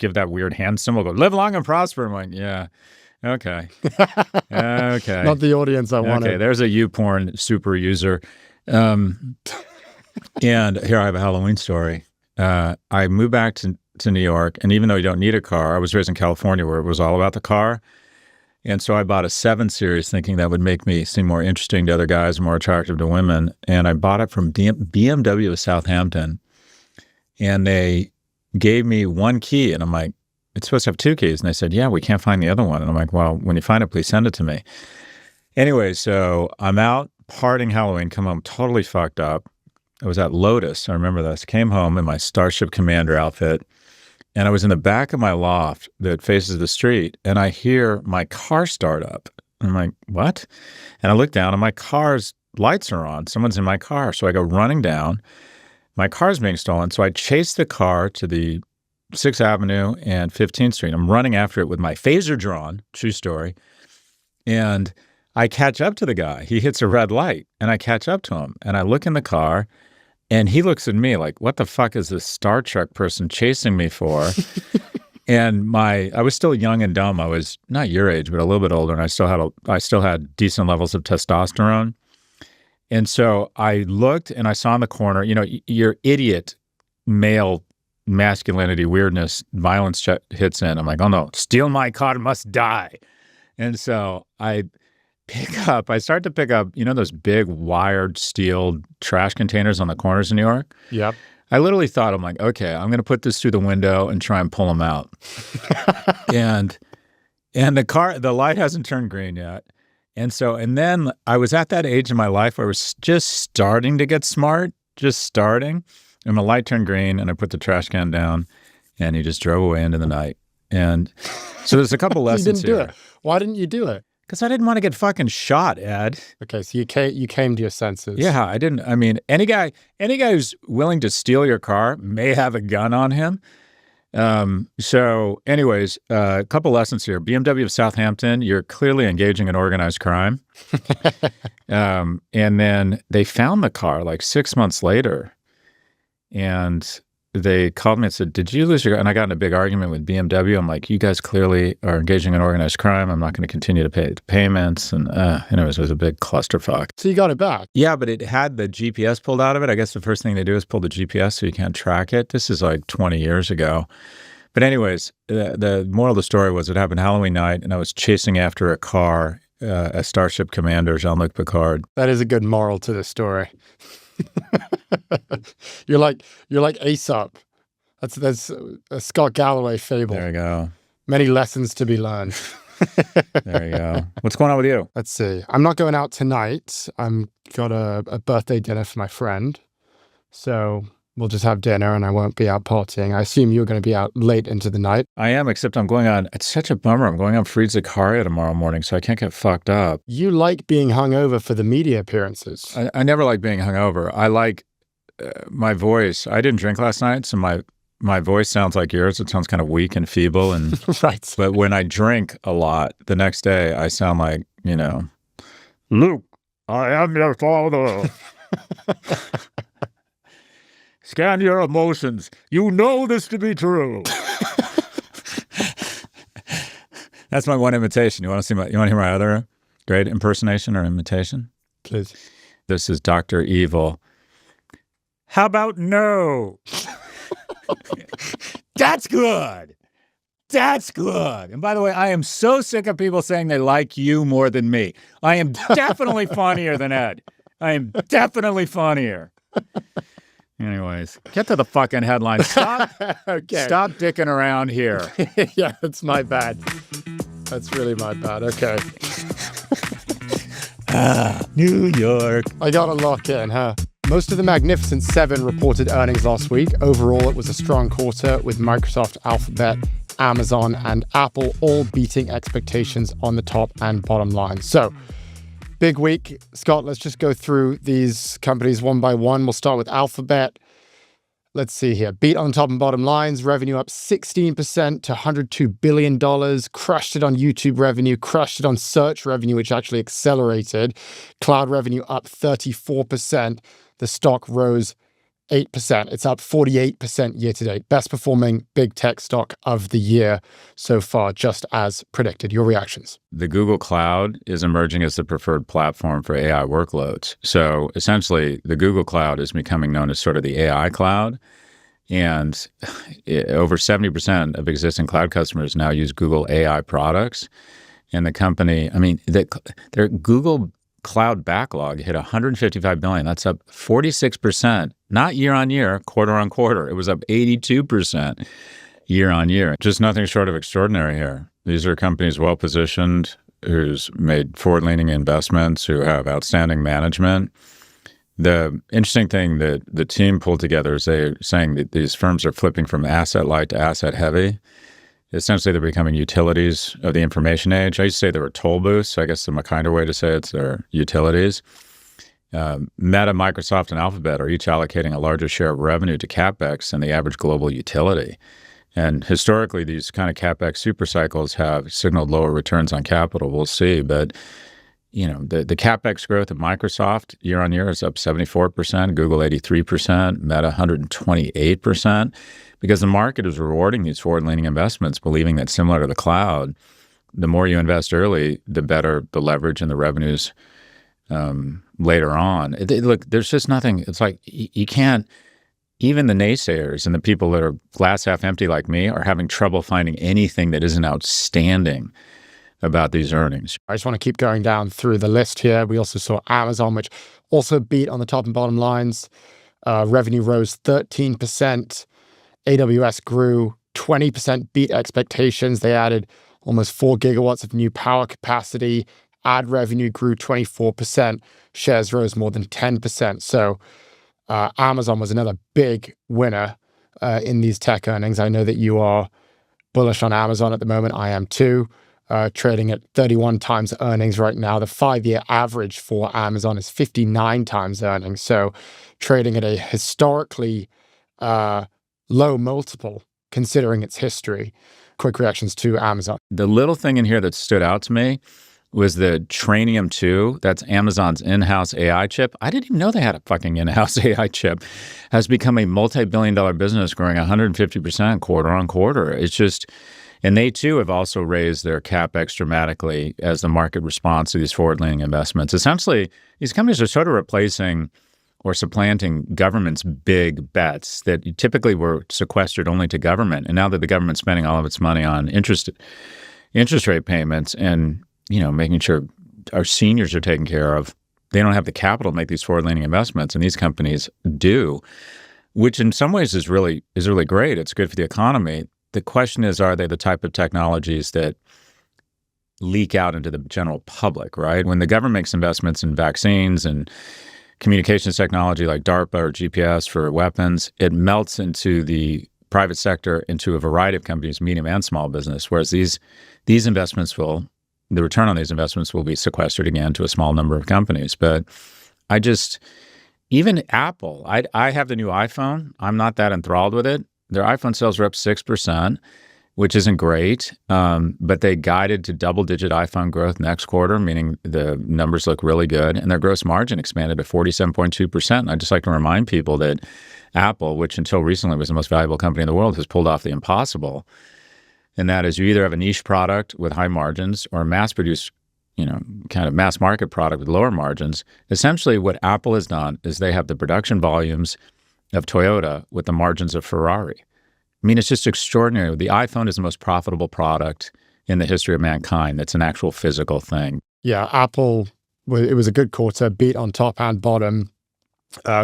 give that weird hand symbol, go, live long and prosper. I'm like, yeah, okay. Okay. Not the audience I wanted. Okay, there's a YouPorn super user. And here I have a Halloween story. I moved back to New York, and even though you don't need a car, I was raised in California where it was all about the car. And so I bought a 7 Series thinking that would make me seem more interesting to other guys, more attractive to women. And I bought it from BMW of Southampton. And they gave me 1 key. And I'm like, it's supposed to have 2 keys. And they said, yeah, we can't find the other one. And I'm like, well, when you find it, please send it to me. Anyway, so I'm out partying Halloween, come home totally fucked up. I was at Lotus. I remember this. Came home in my Starship Commander outfit. And I was in the back of my loft that faces the street, and I hear my car start up. I'm like, what? And I look down, and my car's lights are on. Someone's in my car. So I go running down. My car's being stolen. So I chase the car to the 6th Avenue and 15th Street. I'm running after it with my phaser drawn, true story. And I catch up to the guy. He hits a red light, and I catch up to him. And I look in the car, and he looks at me like, what the fuck is this Star Trek person chasing me for? And I was still young and dumb. I was not your age, but a little bit older. And I still had decent levels of testosterone. And so I looked and I saw in the corner, your idiot male masculinity, weirdness, violence hits in. I'm like, oh no, steal my car, must die. And so I start to pick up, those big wired steel trash containers on the corners of New York? Yep. I literally thought, I'm like, okay, I'm going to put this through the window and try and pull them out. and the light hasn't turned green yet. And then I was at that age in my life where I was just starting to get smart, just starting. And the light turned green and I put the trash can down and he just drove away into the night. And so there's a couple lessons here. You didn't do it. Why didn't you do it? Because I didn't want to get fucking shot, Ed. Okay, so you came to your senses. Yeah, I didn't. I mean, any guy who's willing to steal your car may have a gun on him. So anyways, a couple lessons here. BMW of Southampton, you're clearly engaging in organized crime. And then they found the car like 6 months later. And they called me and said, did you lose your car? And I got in a big argument with BMW. I'm like, you guys clearly are engaging in organized crime. I'm not going to continue to pay the payments. And anyways, it was a big clusterfuck. So you got it back? Yeah, but it had the GPS pulled out of it. I guess the first thing they do is pull the GPS so you can't track it. This is like 20 years ago. But anyways, the moral of the story was it happened Halloween night, and I was chasing after a car, a Starship Commander, Jean-Luc Picard. That is a good moral to the story. You're like Aesop. That's a Scott Galloway fable. There you go. Many lessons to be learned. There you go. What's going on with you? Let's see. I'm not going out tonight. I'm got a birthday dinner for my friend. So we'll just have dinner and I won't be out partying. I assume you're going to be out late into the night. I am, except I'm going on, it's such a bummer. I'm going on Fried Zakaria tomorrow morning, so I can't get fucked up. You like being hungover for the media appearances. I never like being hungover. I like my voice. I didn't drink last night, so my voice sounds like yours. It sounds kind of weak and feeble. And right. But when I drink a lot, the next day I sound like, Luke, I am your father. Scan your emotions. You know this to be true. That's my one imitation. You want to hear my other great impersonation or imitation? Please. This is Dr. Evil. How about no? That's good. That's good. And by the way, I am so sick of people saying they like you more than me. I am definitely funnier than Ed. I am definitely funnier. Anyways, get to the fucking headline. Stop. Okay. Stop dicking around here. Yeah, that's my bad. That's really my bad. Okay. New York. I gotta lock in, huh? Most of the Magnificent Seven reported earnings last week. Overall, it was a strong quarter with Microsoft, Alphabet, Amazon, and Apple all beating expectations on the top and bottom line. So, big week. Scott, let's just go through these companies one by one. We'll start with Alphabet. Let's see here. Beat on the top and bottom lines. Revenue up 16% to $102 billion. Crushed it on YouTube revenue. Crushed it on search revenue, which actually accelerated. Cloud revenue up 34%. The stock rose 8%. It's up 48% year to date. Best performing big tech stock of the year so far, just as predicted. Your reactions? The Google Cloud is emerging as the preferred platform for AI workloads. So essentially, the Google Cloud is becoming known as sort of the AI cloud. And over 70% of existing cloud customers now use Google AI products. And the company, their Google Cloud backlog hit $155 billion. That's up 46%, not year on year, quarter on quarter. It was up 82% year on year. Just nothing short of extraordinary here. These are companies well positioned, who's made forward-leaning investments, who have outstanding management. The interesting thing that the team pulled together is they're saying that these firms are flipping from asset light to asset heavy. Essentially, they're becoming utilities of the information age. I used to say they were toll booths. I guess the kinder way to say it's their utilities. Meta, Microsoft, and Alphabet are each allocating a larger share of revenue to CapEx than the average global utility. And historically, these kind of CapEx super cycles have signaled lower returns on capital. We'll see. But the CapEx growth of Microsoft year on year is up 74%, Google 83%, Meta 128%, because the market is rewarding these forward-leaning investments, believing that similar to the cloud, the more you invest early, the better the leverage and the revenues later on. Look, there's just nothing. It's like you can't. Even the naysayers and the people that are glass half empty like me are having trouble finding anything that isn't outstanding about these earnings. I just want to keep going down through the list here. We also saw Amazon, which also beat on the top and bottom lines. Revenue rose 13%. AWS grew 20%, beat expectations. They added almost 4 gigawatts of new power capacity. Ad revenue grew 24%. Shares rose more than 10%. So Amazon was another big winner in these tech earnings. I know that you are bullish on Amazon at the moment. I am too. Trading at 31 times earnings right now. The 5-year average for Amazon is 59 times earnings. So trading at a historically low multiple considering its history. Quick reactions to Amazon. The little thing in here that stood out to me was the Trainium 2. That's Amazon's in-house AI chip. I didn't even know they had a fucking in-house AI chip. Has become a multi-billion-dollar business growing 150% quarter on quarter. It's just... And they, too, have also raised their CapEx dramatically as the market responds to these forward-leaning investments. Essentially, these companies are sort of replacing or supplanting government's big bets that typically were sequestered only to government. And now that the government's spending all of its money on interest rate payments and, making sure our seniors are taken care of, they don't have the capital to make these forward-leaning investments, and these companies do, which in some ways is really great. It's good for the economy. The question is, are they the type of technologies that leak out into the general public, right? When the government makes investments in vaccines and communications technology like DARPA or GPS for weapons, it melts into the private sector, into a variety of companies, medium and small business, whereas these investments the return on these investments will be sequestered again to a small number of companies. But even Apple, I have the new iPhone. I'm not that enthralled with it. Their iPhone sales were up 6%, which isn't great, but they guided to double-digit iPhone growth next quarter, meaning the numbers look really good, and their gross margin expanded to 47.2%. And I'd just like to remind people that Apple, which until recently was the most valuable company in the world, has pulled off the impossible, and that is you either have a niche product with high margins or a mass-produced, kind of mass-market product with lower margins. Essentially, what Apple has done is they have the production volumes of Toyota with the margins of Ferrari. I mean, it's just extraordinary. The iPhone is the most profitable product in the history of mankind. That's an actual physical thing. Yeah, Apple, it was a good quarter, beat on top and bottom.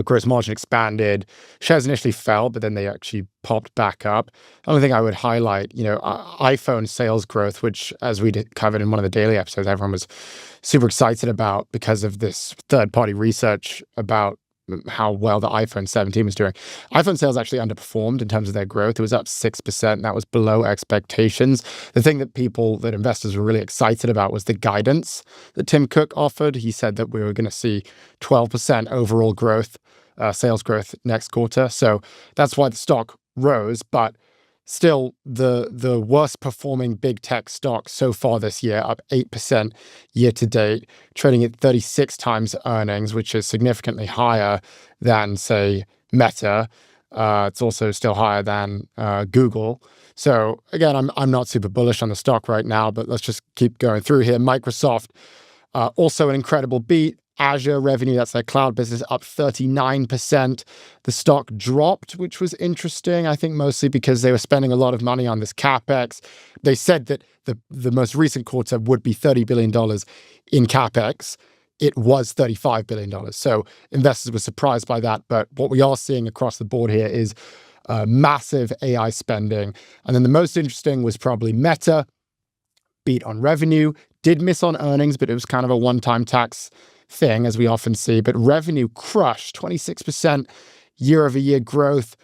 Gross margin expanded. Shares initially fell, but then they actually popped back up. The only thing I would highlight, iPhone sales growth, which as we covered in one of the daily episodes, everyone was super excited about because of this third-party research about how well the iPhone 17 was doing. iPhone sales actually underperformed in terms of their growth. It was up 6%. That was below expectations. The thing that investors were really excited about was the guidance that Tim Cook offered. He said that we were going to see 12% overall growth, sales growth next quarter. So that's why the stock rose, but still the worst performing big tech stock so far this year, up 8% year to date, trading at 36 times earnings, which is significantly higher than, say, Meta. It's also still higher than Google. So again, I'm not super bullish on the stock right now, but let's just keep going through here. Microsoft, also an incredible beat. Azure revenue, that's their cloud business, up 39%. The stock dropped, which was interesting, I think mostly because they were spending a lot of money on this CapEx. They said that the most recent quarter would be $30 billion in CapEx. It was $35 billion. So investors were surprised by that. But what we are seeing across the board here is massive AI spending. And then the most interesting was probably Meta, beat on revenue, did miss on earnings, but it was kind of a one-time tax thing, as we often see. But revenue crushed, 26% year-over-year growth.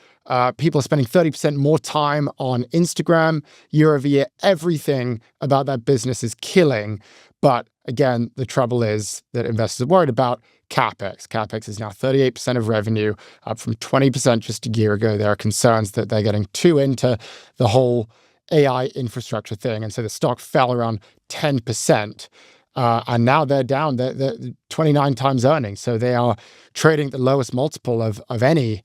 People are spending 30% more time on Instagram year-over-year. Everything about that business is killing. But again, the trouble is that investors are worried about CapEx. CapEx is now 38% of revenue, up from 20% just a year ago. There are concerns that they're getting too into the whole AI infrastructure thing. And so the stock fell around 10%. And now they're down. They're 29 times earnings. So they are trading at the lowest multiple of any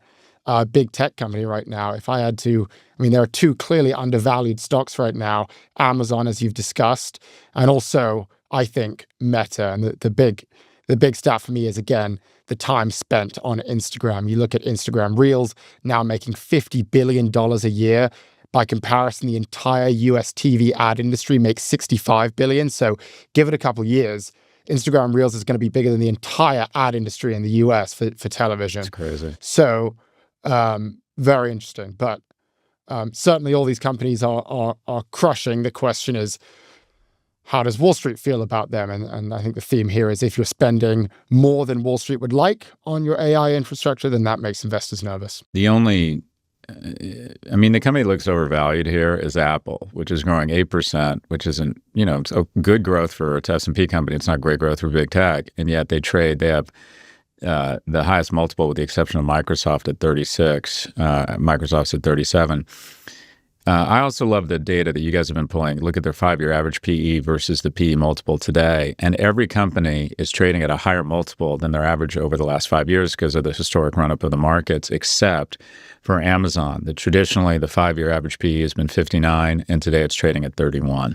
big tech company right now. If I had to, I mean, there are two clearly undervalued stocks right now. Amazon, as you've discussed, and also, I think, Meta. And the big stat for me is, again, the time spent on Instagram. You look at Instagram Reels now making $50 billion a year. By comparison, the entire US TV ad industry makes $65 billion. So give it a couple of years, Instagram Reels is going to be bigger than the entire ad industry in the US for television. It's crazy. So very interesting. But certainly all these companies are crushing. The question is, how does Wall Street feel about them? And I think the theme here is if you're spending more than Wall Street would like on your AI infrastructure, then that makes investors nervous. The company that looks overvalued here is Apple, which is growing 8%, which isn't, it's a good growth for a S&P company. It's not great growth for big tech. And yet they have the highest multiple with the exception of Microsoft at 36. Microsoft's at 37. I also love the data that you guys have been pulling. Look at their 5-year average PE versus the PE multiple today. And every company is trading at a higher multiple than their average over the last 5 years because of the historic run-up of the markets, except for Amazon. Traditionally, the 5-year average PE has been 59, and today it's trading at 31.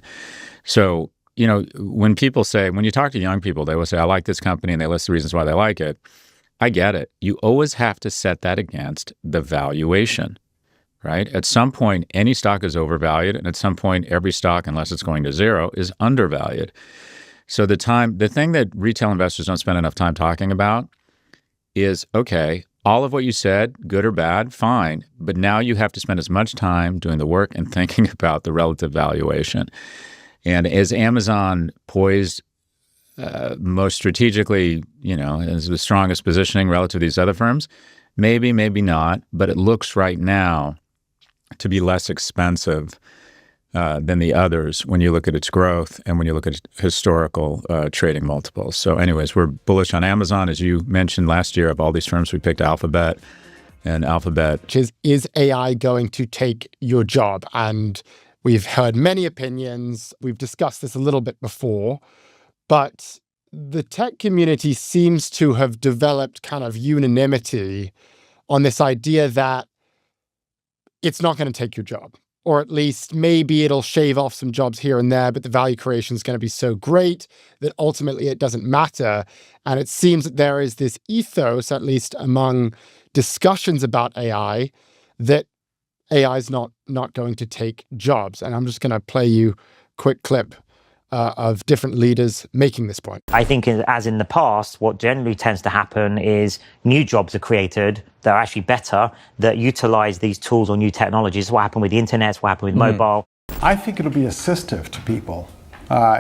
So, when you talk to young people, they will say, I like this company, and they list the reasons why they like it. I get it. You always have to set that against the valuation. Right? At some point, any stock is overvalued, and at some point, every stock, unless it's going to zero, is undervalued. So the thing that retail investors don't spend enough time talking about is, okay, all of what you said, good or bad, fine, but now you have to spend as much time doing the work and thinking about the relative valuation. And is Amazon poised most strategically, as the strongest positioning relative to these other firms? Maybe, maybe not, but it looks right now to be less expensive than the others when you look at its growth and when you look at historical trading multiples. So anyways, we're bullish on Amazon. As you mentioned last year, of all these firms, we picked Alphabet. And Alphabet. Which is AI going to take your job? And we've heard many opinions. We've discussed this a little bit before, but the tech community seems to have developed kind of unanimity on this idea that it's not going to take your job, or at least maybe it'll shave off some jobs here and there, but the value creation is going to be so great that ultimately it doesn't matter. And it seems that there is this ethos, at least among discussions about AI, that AI is not going to take jobs. And I'm just going to play you a quick clip of different leaders making this point. I think as in the past, what generally tends to happen is new jobs are created that are actually better, that utilize these tools or new technologies. What happened with the internet, what happened with mobile. I think it'll be assistive to people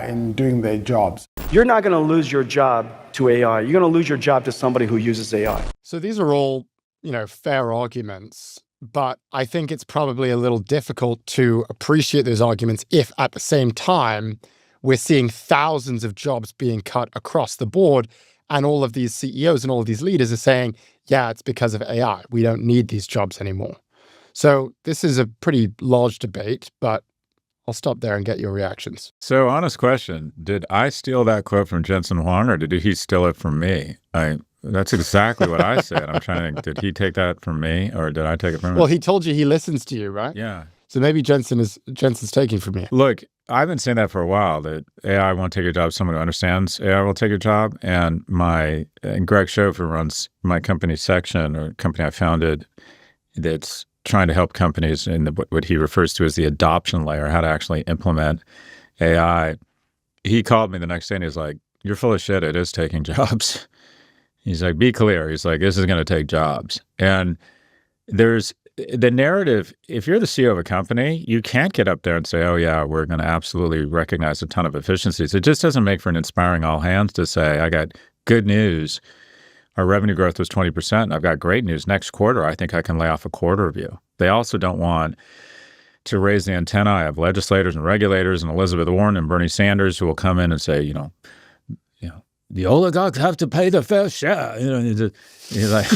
in doing their jobs. You're not going to lose your job to AI. You're going to lose your job to somebody who uses AI. So these are all, fair arguments, but I think it's probably a little difficult to appreciate those arguments if at the same time we're seeing thousands of jobs being cut across the board, and all of these CEOs and all of these leaders are saying, yeah, it's because of AI. We don't need these jobs anymore. So this is a pretty large debate, but I'll stop there and get your reactions. So honest question, did I steal that quote from Jensen Huang, or did he steal it from me? That's exactly what I said. I'm trying to think, did he take that from me or did I take it from him? Well, he told you he listens to you, right? Yeah. So maybe Jensen's taking from you. Look, I've been saying that for a while, that AI won't take your job. Someone who understands AI will take your job. And Greg Schofer runs my company section, or company I founded, that's trying to help companies in what he refers to as the adoption layer, how to actually implement AI. He called me the next day and he's like, "You're full of shit. It is taking jobs." He's like, "Be clear." He's like, "This is going to take jobs." And there's the narrative. If you're the CEO of a company, you can't get up there and say, "Oh yeah, we're going to absolutely recognize a ton of efficiencies." It just doesn't make for an inspiring all hands to say, "I got good news. Our revenue growth was 20%. I've got great news. Next quarter, I think I can lay off a quarter of you." They also don't want to raise the antennae of legislators and regulators and Elizabeth Warren and Bernie Sanders who will come in and say, you know, the oligarchs have to pay the fair share. You're like,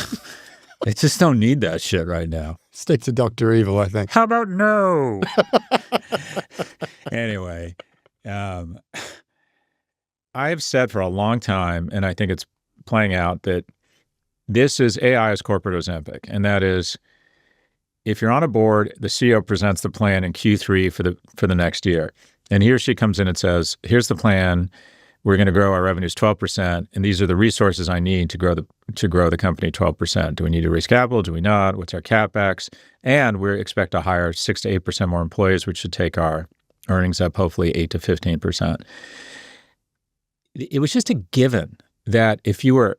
they just don't need that shit right now. Stick to Dr. Evil, I think. How about no? Anyway, I have said for a long time, and I think it's playing out, that this is AI as corporate Ozempic, and that is, if you're on a board, the CEO presents the plan in Q3 for the next year, and he or she comes in and says, "Here's the plan. We're going to grow our revenues 12%, and these are the resources I need to grow the company 12%. Do we need to raise capital? Do we not? What's our capex? And we expect to hire 6 to 8% more employees, which should take our earnings up hopefully 8 to 15%." It was just a given that if you were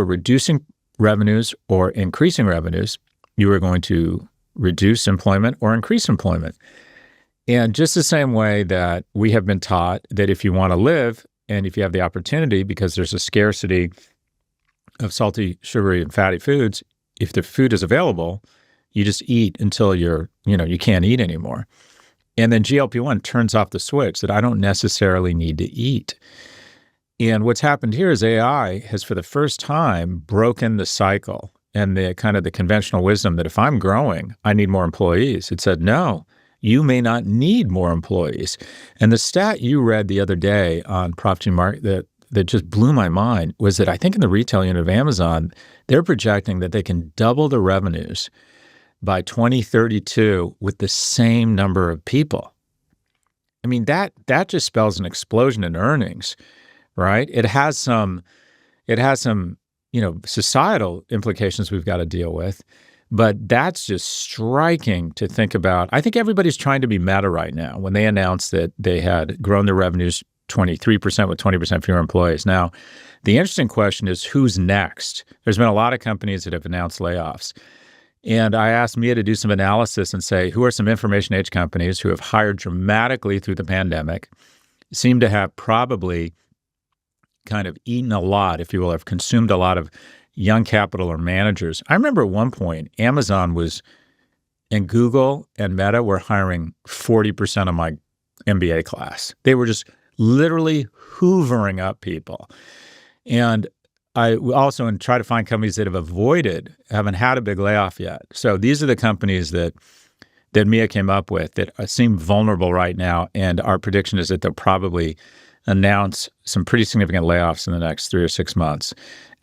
reducing revenues or increasing revenues, you were going to reduce employment or increase employment. And just the same way that we have been taught that if you want to live and if you have the opportunity, because there's a scarcity of salty, sugary, and fatty foods, if the food is available, you just eat until you can't eat anymore. And then GLP-1 turns off the switch that I don't necessarily need to eat. And what's happened here is AI has, for the first time, broken the cycle and the kind of the conventional wisdom that if I'm growing, I need more employees. It said, no, you may not need more employees. And the stat you read the other day on Prof that just blew my mind was that I think in the retail unit of Amazon, they're projecting that they can double the revenues by 2032 with the same number of people. I mean, that just spells an explosion in earnings, right? It has some societal implications we've got to deal with, but that's just striking to think about. I think everybody's trying to be meta right now when they announced that they had grown their revenues 23% with 20% fewer employees. Now, the interesting question is who's next? There's been a lot of companies that have announced layoffs. And I asked Mia to do some analysis and say, who are some information age companies who have hired dramatically through the pandemic, seem to have probably kind of eaten a lot, if you will, have consumed a lot of young capital or managers. I remember at one point, Amazon and Google and Meta were hiring 40% of my MBA class. They were just literally hoovering up people. And I also try to find companies that haven't had a big layoff yet. So these are the companies that Mia came up with that seem vulnerable right now. And our prediction is that they'll probably announce some pretty significant layoffs in the next 3 or 6 months.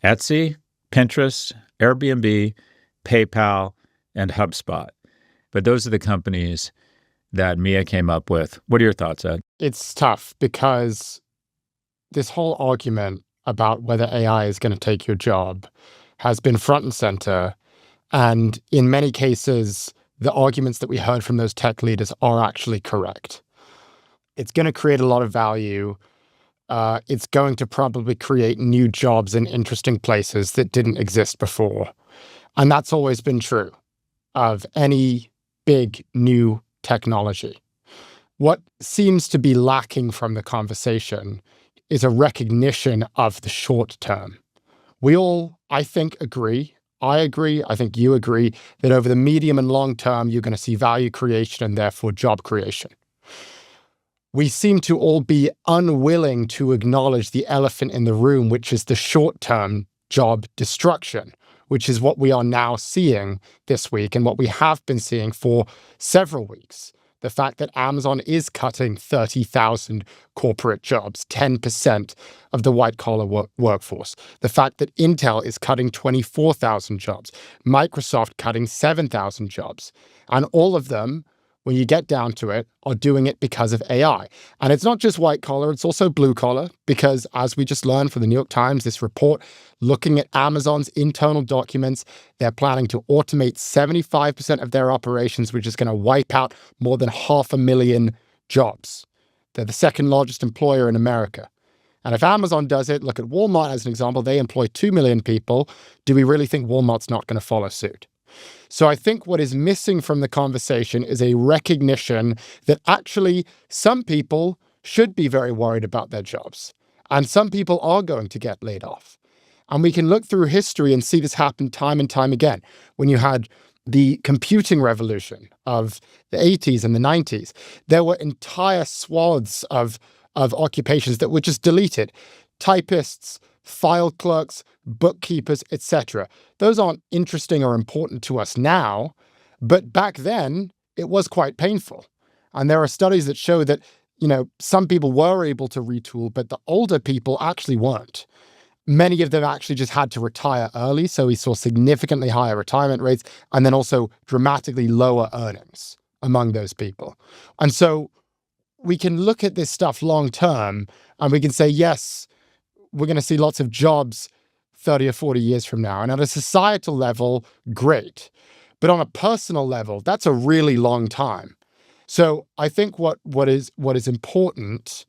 Etsy, Pinterest, Airbnb, PayPal, and HubSpot. But those are the companies that Mia came up with. What are your thoughts, Ed? It's tough because this whole argument about whether AI is going to take your job has been front and center. And in many cases, the arguments that we heard from those tech leaders are actually correct. It's going to create a lot of value. It's going to probably create new jobs in interesting places that didn't exist before. And that's always been true of any big new technology. What seems to be lacking from the conversation is a recognition of the short term. We all, I think, agree. I agree. I think you agree that over the medium and long term, you're going to see value creation and therefore job creation. We seem to all be unwilling to acknowledge the elephant in the room, which is the short-term job destruction, which is what we are now seeing this week and what we have been seeing for several weeks. The fact that Amazon is cutting 30,000 corporate jobs, 10% of the white-collar workforce. The fact that Intel is cutting 24,000 jobs, Microsoft cutting 7,000 jobs. And all of them, when you get down to it, are doing it because of AI. And it's not just white collar, it's also blue collar, because as we just learned from the New York Times, this report looking at Amazon's internal documents, they're planning to automate 75% of their operations, which is going to wipe out more than 500,000 jobs. They're the second largest employer in America. And if Amazon does it, look at Walmart as an example, they employ 2 million people. Do we really think Walmart's not going to follow suit? So I think what is missing from the conversation is a recognition that actually some people should be very worried about their jobs. And some people are going to get laid off. And we can look through history and see this happen time and time again. When you had the computing revolution of the 80s and the 90s, there were entire swaths of occupations that were just deleted. Typists, file clerks, bookkeepers, etc. Those aren't interesting or important to us now, but back then it was quite painful. And there are studies that show that, some people were able to retool, but the older people actually weren't. Many of them actually just had to retire early, so we saw significantly higher retirement rates and then also dramatically lower earnings among those people. And so we can look at this stuff long term and we can say, yes, we're going to see lots of jobs 30 or 40 years from now. And at a societal level, great. But on a personal level, that's a really long time. So I think what is important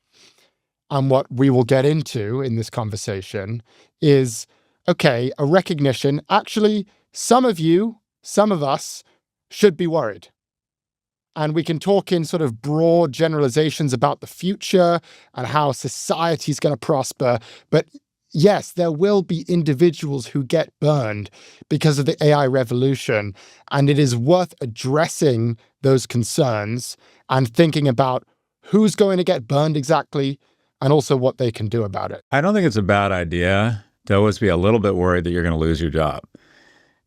and what we will get into in this conversation is, okay, a recognition. Actually, some of us should be worried. And we can talk in sort of broad generalizations about the future and how society is going to prosper. But yes, there will be individuals who get burned because of the AI revolution. And it is worth addressing those concerns and thinking about who's going to get burned exactly and also what they can do about it. I don't think it's a bad idea to always be a little bit worried that you're going to lose your job.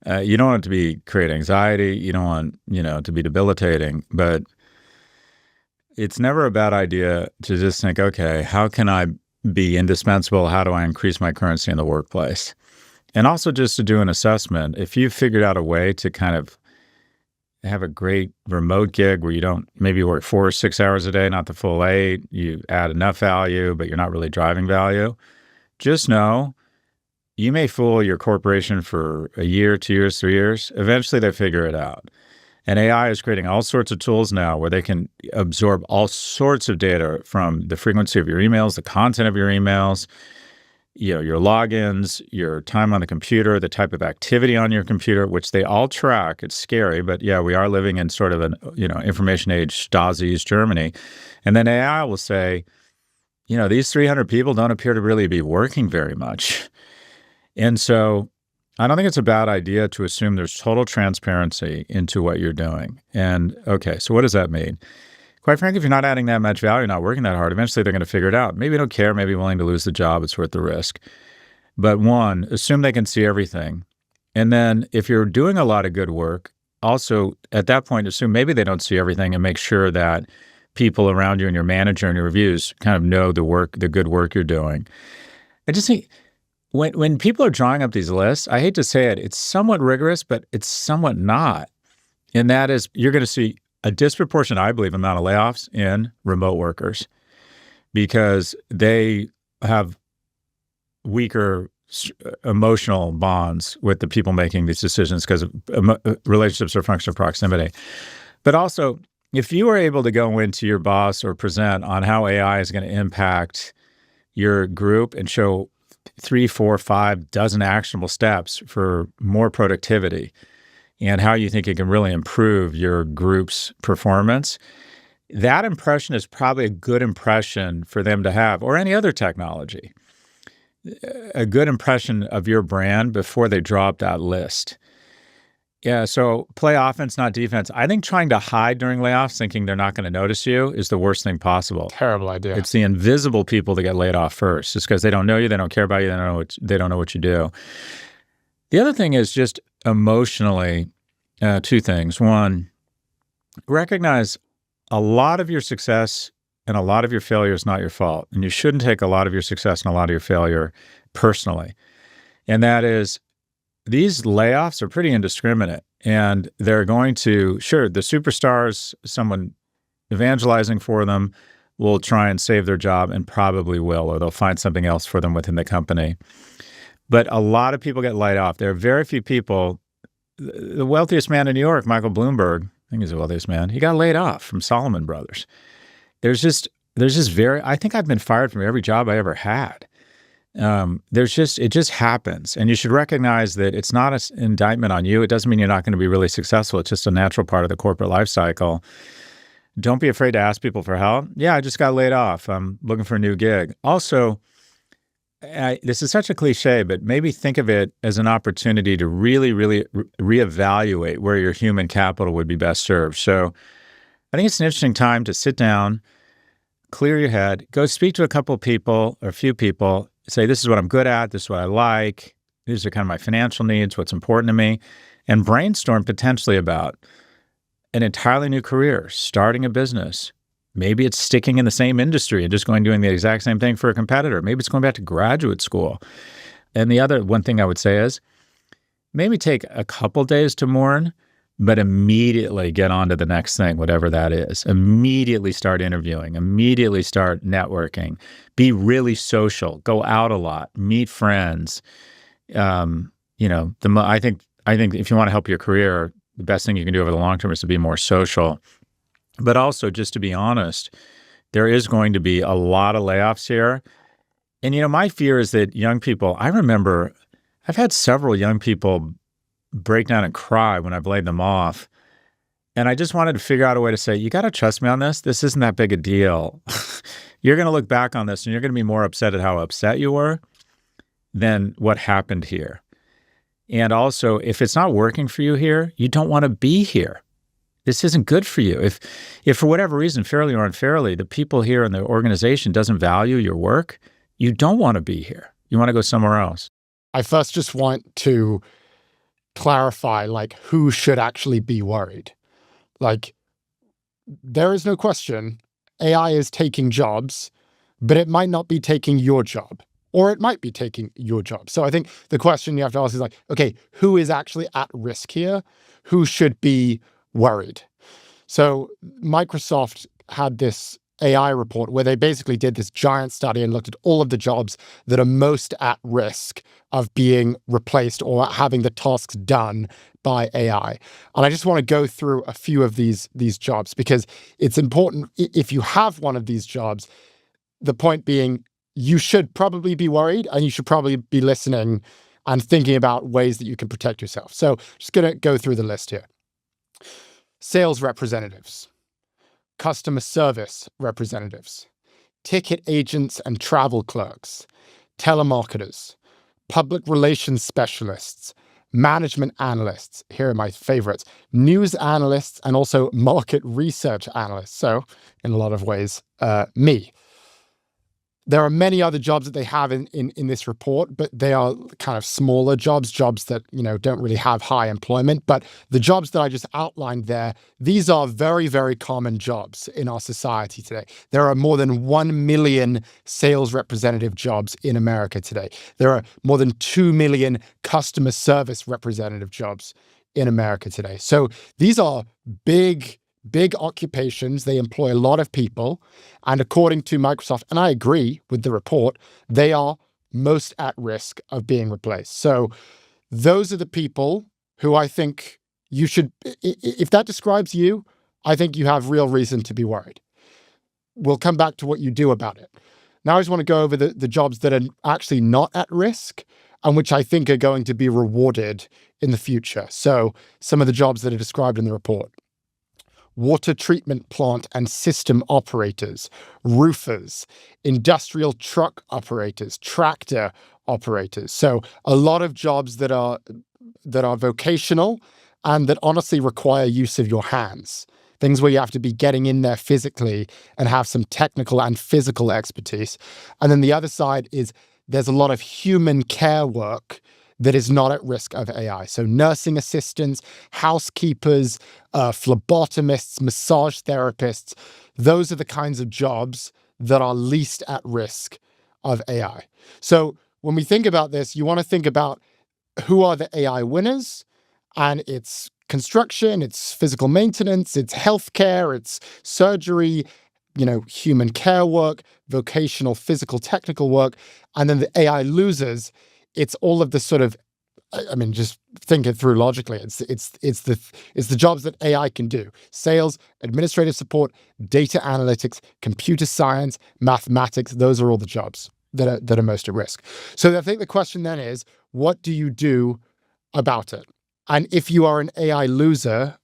You don't want it to be create anxiety. You don't want, to be debilitating. But it's never a bad idea to just think, okay, how can I be indispensable? How do I increase my currency in the workplace? And also just to do an assessment. If you've figured out a way to kind of have a great remote gig where you don't maybe work 4 or 6 hours a day, not the full 8, you add enough value, but you're not really driving value, just know you may fool your corporation for a year, 2 years, 3 years. Eventually, they figure it out. And AI is creating all sorts of tools now where they can absorb all sorts of data from the frequency of your emails, the content of your emails, your logins, your time on the computer, the type of activity on your computer, which they all track. It's scary, but yeah, we are living in sort of an information age Stasi's Germany. And then AI will say, these 300 people don't appear to really be working very much. And so I don't think it's a bad idea to assume there's total transparency into what you're doing. And okay, so what does that mean? Quite frankly, if you're not adding that much value, not working that hard, eventually they're going to figure it out. Maybe they don't care, maybe willing to lose the job, it's worth the risk. But one, assume they can see everything. And then if you're doing a lot of good work, also at that point, assume maybe they don't see everything and make sure that people around you and your manager and your reviews kind of know the good work you're doing. I just think when people are drawing up these lists, I hate to say it, it's somewhat rigorous, but it's somewhat not. And that is, you're going to see a disproportionate, I believe, amount of layoffs in remote workers because they have weaker emotional bonds with the people making these decisions because relationships are a function of proximity. But also, if you are able to go into your boss or present on how AI is going to impact your group and show 3, 4, 5 dozen actionable steps for more productivity and how you think it can really improve your group's performance, that impression is probably a good impression for them to have, or any other technology, a good impression of your brand before they draw up that list. Yeah, so play offense, not defense. I think trying to hide during layoffs, thinking they're not going to notice you, is the worst thing possible. Terrible idea. It's the invisible people that get laid off first, just because they don't know you, they don't care about you, they don't know what you do. The other thing is just emotionally, 2 things. One, recognize a lot of your success and a lot of your failure is not your fault. And you shouldn't take a lot of your success and a lot of your failure personally. And that is, these layoffs are pretty indiscriminate. And they're going to, sure, the superstars, someone evangelizing for them will try and save their job and probably will, or they'll find something else for them within the company. But a lot of people get laid off. There are very few people. The wealthiest man in New York, Michael Bloomberg, I think he's the wealthiest man, he got laid off from Salomon Brothers. There's just I think I've been fired from every job I ever had. It just happens. And you should recognize that it's not an indictment on you. It doesn't mean you're not going to be really successful. It's just a natural part of the corporate life cycle. Don't be afraid to ask people for help. Yeah, I just got laid off. I'm looking for a new gig. Also, this is such a cliche, but maybe think of it as an opportunity to really, really reevaluate where your human capital would be best served. So I think it's an interesting time to sit down, clear your head, go speak to a couple people or a few people, say, this is what I'm good at, this is what I like, these are kind of my financial needs, what's important to me, and brainstorm potentially about an entirely new career, starting a business. Maybe it's sticking in the same industry and just doing the exact same thing for a competitor. Maybe it's going back to graduate school. And the other one thing I would say is maybe take a couple days to mourn, but immediately get on to the next thing, whatever that is. Immediately start interviewing, immediately start networking, be really social, go out a lot, meet friends. I think if you want to help your career, the best thing you can do over the long term is to be more social. But also, just to be honest, there is going to be a lot of layoffs here. And, my fear is that young people, I remember I've had several young people break down and cry when I've laid them off. And I just wanted to figure out a way to say, you got to trust me on this. This isn't that big a deal. You're going to look back on this and you're going to be more upset at how upset you were than what happened here. And also, if it's not working for you here, you don't want to be here. This isn't good for you. If for whatever reason, fairly or unfairly, the people here in the organization doesn't value your work, you don't want to be here. You want to go somewhere else. I first just want to clarify, who should actually be worried. There is no question AI is taking jobs, but it might not be taking your job, or it might be taking your job. So I think the question you have to ask is okay, who is actually at risk here? Who should be worried? So Microsoft had this AI report where they basically did this giant study and looked at all of the jobs that are most at risk of being replaced or having the tasks done by AI. And I just want to go through a few of these jobs because it's important. If you have one of these jobs, the point being you should probably be worried and you should probably be listening and thinking about ways that you can protect yourself. So just going to go through the list here. Sales representatives, customer service representatives, ticket agents and travel clerks, telemarketers, public relations specialists, management analysts, here are my favorites, news analysts, and also market research analysts. So in a lot of ways, me. There are many other jobs that they have in this report, but they are kind of smaller jobs that, don't really have high employment. But the jobs that I just outlined there, these are very, very common jobs in our society today. There are more than 1 million sales representative jobs in America today. There are more than 2 million customer service representative jobs in America today. So these are big occupations. They employ a lot of people. And according to Microsoft, and I agree with the report, they are most at risk of being replaced. So those are the people who I think you should, if that describes you, I think you have real reason to be worried. We'll come back to what you do about it. Now I just want to go over the jobs that are actually not at risk and which I think are going to be rewarded in the future. So some of the jobs that are described in the report: water treatment plant and system operators, roofers, industrial truck operators, tractor operators. So a lot of jobs that are vocational and that honestly require use of your hands. Things where you have to be getting in there physically and have some technical and physical expertise. And then the other side is there's a lot of human care work that is not at risk of AI. So nursing assistants, housekeepers, phlebotomists, massage therapists, those are the kinds of jobs that are least at risk of AI. So when we think about this, you want to think about who are the AI winners, and it's construction, it's physical maintenance, it's healthcare, it's surgery, human care work, vocational, physical, technical work. And then the AI losers, it's all of the sort of, just think it through logically. It's the jobs that AI can do: sales, administrative support, data analytics, computer science, mathematics. Those are all the jobs that are most at risk. So I think the question then is, what do you do about it? And if you are an AI loser,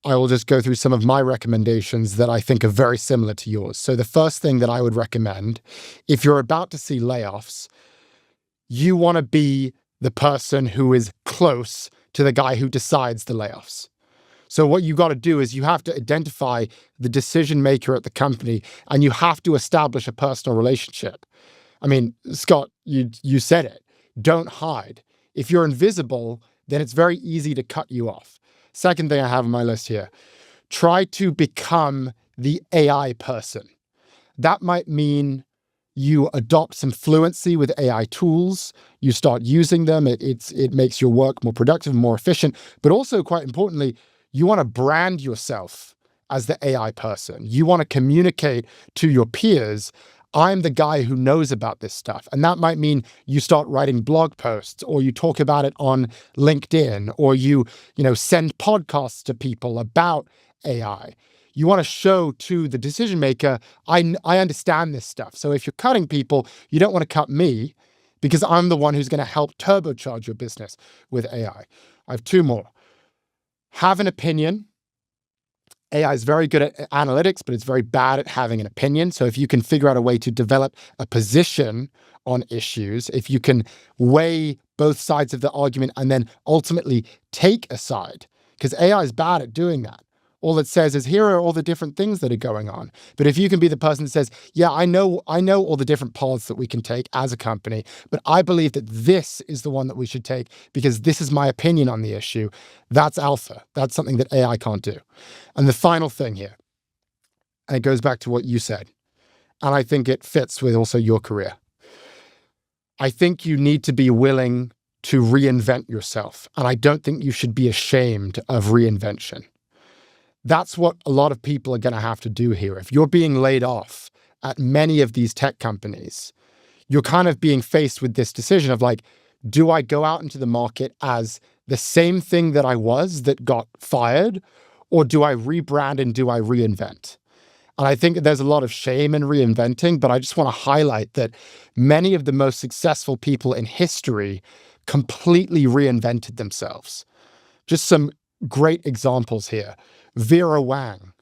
I will just go through some of my recommendations that I think are very similar to yours. So the first thing that I would recommend, if you're about to see layoffs, you want to be the person who is close to the guy who decides the layoffs. So what you got to do is you have to identify the decision maker at the company, and you have to establish a personal relationship. Scott, you said it. Don't hide. If you're invisible, then it's very easy to cut you off. Second thing I have on my list here, try to become the AI person. That might mean you adopt some fluency with AI tools, you start using them, it makes your work more productive, more efficient, but also, quite importantly, you want to brand yourself as the AI person. You want to communicate to your peers, I'm the guy who knows about this stuff. And that might mean you start writing blog posts, or you talk about it on LinkedIn, or you send podcasts to people about AI. You want to show to the decision maker, I understand this stuff. So if you're cutting people, you don't want to cut me, because I'm the one who's going to help turbocharge your business with AI. I have two more. Have an opinion. AI is very good at analytics, but it's very bad at having an opinion. So if you can figure out a way to develop a position on issues, if you can weigh both sides of the argument and then ultimately take a side, because AI is bad at doing that. All it says is, here are all the different things that are going on. But if you can be the person that says, yeah, I know all the different paths that we can take as a company, but I believe that this is the one that we should take because this is my opinion on the issue, that's alpha. That's something that AI can't do. And the final thing here, and it goes back to what you said, and I think it fits with also your career. I think you need to be willing to reinvent yourself. And I don't think you should be ashamed of reinvention. That's what a lot of people are going to have to do here. If you're being laid off at many of these tech companies, you're kind of being faced with this decision of like, do I go out into the market as the same thing that I was that got fired, or do I rebrand and do I reinvent? And I think there's a lot of shame in reinventing, but I just want to highlight that many of the most successful people in history completely reinvented themselves. Just some great examples here. Vera Wang,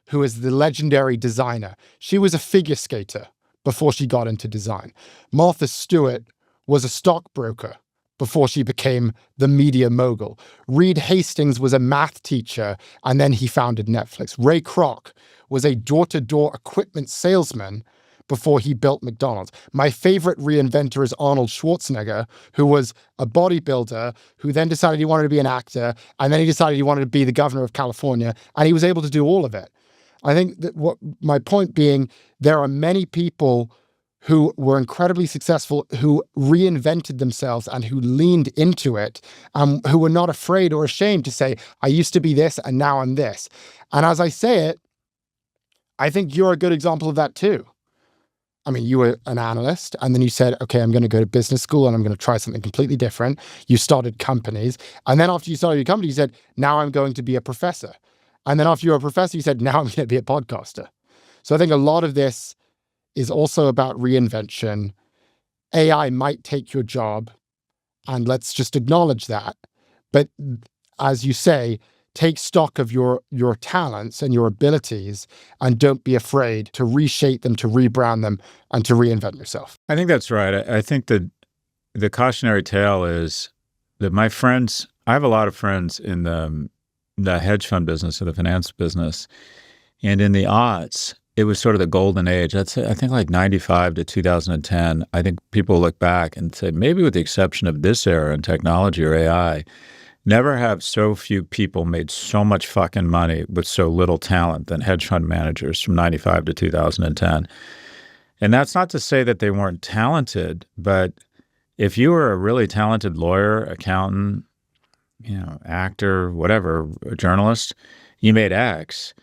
who is the legendary designer. She was a figure skater before she got into design. Martha Stewart was a stockbroker before she became the media mogul. Reed Hastings was a math teacher, and then he founded Netflix. Ray Kroc was a door-to-door equipment salesman before he built McDonald's. My favorite reinventor is Arnold Schwarzenegger, who was a bodybuilder, who then decided he wanted to be an actor, and then he decided he wanted to be the governor of California, and he was able to do all of it. I think that my point being, there are many people who were incredibly successful, who reinvented themselves and who leaned into it, who were not afraid or ashamed to say, I used to be this and now I'm this. And as I say it, I think you're a good example of that too. You were an analyst, and then you said, okay, I'm going to go to business school and I'm going to try something completely different. You started companies. And then after you started your company, you said, now I'm going to be a professor. And then after you were a professor, you said, now I'm going to be a podcaster. So I think a lot of this is also about reinvention. AI might take your job, and let's just acknowledge that. But as you say, take stock of your talents and your abilities, and don't be afraid to reshape them, to rebrand them, and to reinvent yourself. I think that's right. I think that the cautionary tale is that my friends, I have a lot of friends in the hedge fund business or the finance business, and in the aughts, it was sort of the golden age. I think like 95 to 2010. I think people look back and say, maybe with the exception of this era in technology or AI, never have so few people made so much fucking money with so little talent than hedge fund managers from 95 to 2010. And that's not to say that they weren't talented, but if you were a really talented lawyer, accountant, actor, whatever, a journalist, you made X.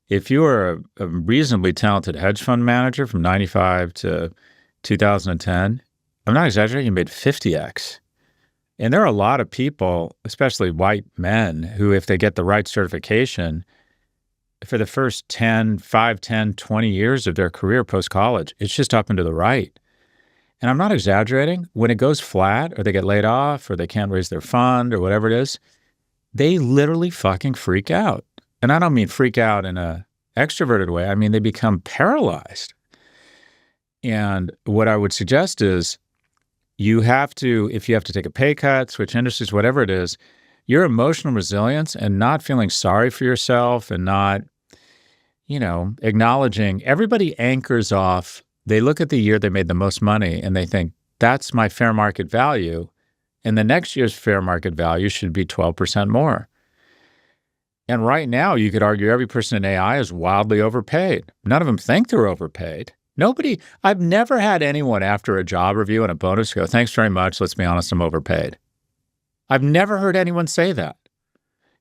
If you were a reasonably talented hedge fund manager from 95 to 2010, I'm not exaggerating, you made 50X. And there are a lot of people, especially white men, who, if they get the right certification, for the first 5, 10, 20 years of their career post-college, it's just up and to the right. And I'm not exaggerating. When it goes flat or they get laid off or they can't raise their fund or whatever it is, they literally fucking freak out. And I don't mean freak out in a extroverted way. I mean, they become paralyzed. And what I would suggest is if you have to take a pay cut, switch industries, whatever it is, your emotional resilience and not feeling sorry for yourself and not, acknowledging everybody anchors off. They look at the year they made the most money and they think, that's my fair market value. And the next year's fair market value should be 12% more. And right now, you could argue every person in AI is wildly overpaid. None of them think they're overpaid. I've never had anyone after a job review and a bonus go, thanks very much, let's be honest, I'm overpaid. I've never heard anyone say that.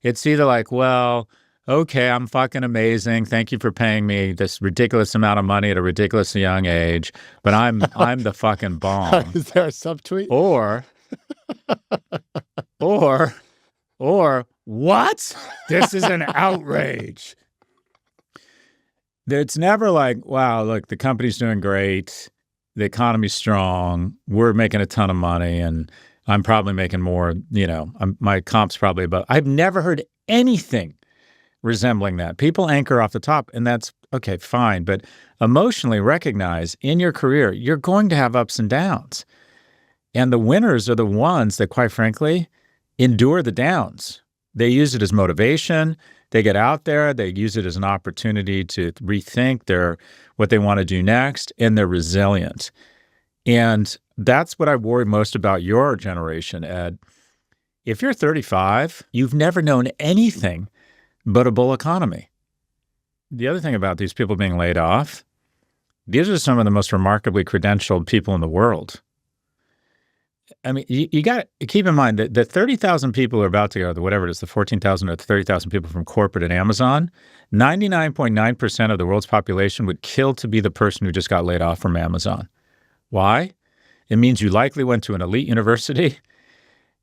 It's either like, well, okay, I'm fucking amazing. Thank you for paying me this ridiculous amount of money at a ridiculously young age, but I'm the fucking bomb. Is there a subtweet? Or what? This is an outrage. It's never like, wow, look, the company's doing great. The economy's strong. We're making a ton of money and I'm probably making more, my comp's probably above. I've never heard anything resembling that. People anchor off the top, and that's okay, fine. But emotionally recognize in your career, you're going to have ups and downs. And the winners are the ones that, quite frankly, endure the downs. They use it as motivation. They get out there. They use it as an opportunity to rethink what they want to do next, and they're resilient. And that's what I worry most about your generation, Ed. If you're 35, you've never known anything but a bull economy. The other thing about these people being laid off, these are some of the most remarkably credentialed people in the world. I mean, you got to keep in mind that the 30,000 people who are about to go, whatever it is, the 14,000 or 30,000 people from corporate at Amazon, 99.9% of the world's population would kill to be the person who just got laid off from Amazon. Why? It means you likely went to an elite university.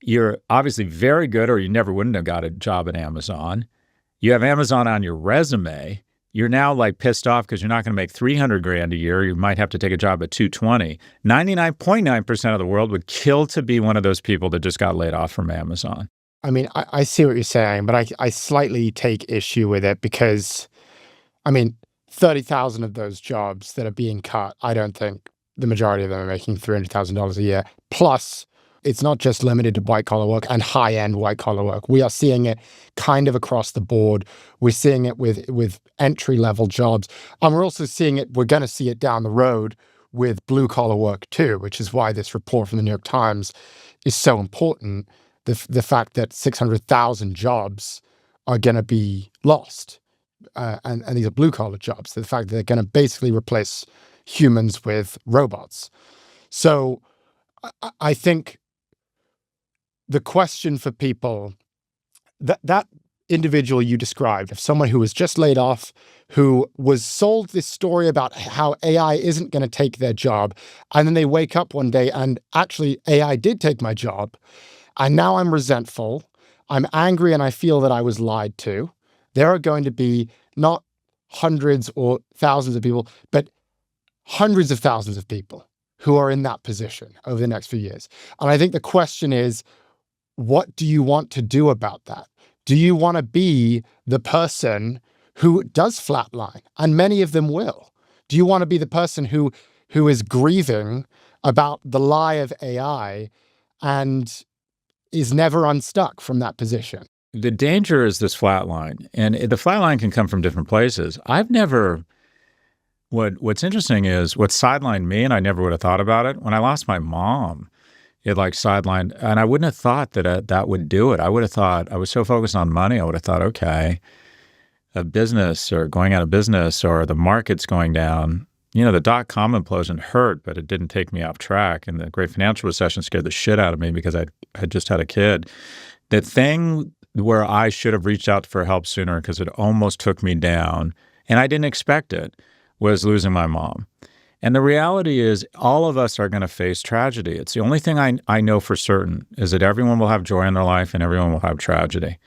You're obviously very good, or you never wouldn't have got a job at Amazon. You have Amazon on your resume. You're now like pissed off because you're not going to make $300,000 a year. You might have to take a job at $220,000. 99.9% of the world would kill to be one of those people that just got laid off from Amazon. I mean, I see what you're saying, but I slightly take issue with it because, 30,000 of those jobs that are being cut, I don't think the majority of them are making $300,000 a year. Plus, it's not just limited to white-collar work and high-end white-collar work. We are seeing it kind of across the board. We're seeing it with entry-level jobs. And we're also seeing it, we're going to see it down the road with blue-collar work too, which is why this report from the New York Times is so important. The fact that 600,000 jobs are going to be lost. And these are blue-collar jobs. The fact that they're going to basically replace humans with robots. So I think the question for people, that individual you described, of someone who was just laid off, who was sold this story about how AI isn't going to take their job, and then they wake up one day and actually AI did take my job, and now I'm resentful, I'm angry, and I feel that I was lied to. There are going to be not hundreds or thousands of people, but hundreds of thousands of people who are in that position over the next few years. And I think the question is, what do you want to do about that? Do you want to be the person who does flatline? And many of them will. Do you want to be the person who is grieving about the lie of AI and is never unstuck from that position? The danger is this flatline, and the flatline can come from different places. I've never what's interesting is what sidelined me, and I never would have thought about it. When I lost my mom, it like sidelined, and I wouldn't have thought that that would do it. I would have thought, I was so focused on money, I would have thought, okay, a business or going out of business or the market's going down. The dot-com implosion hurt, but it didn't take me off track. And the great financial recession scared the shit out of me because I had just had a kid. The thing where I should have reached out for help sooner because it almost took me down, and I didn't expect it, was losing my mom. And the reality is all of us are going to face tragedy. It's the only thing I know for certain is that everyone will have joy in their life and everyone will have tragedy.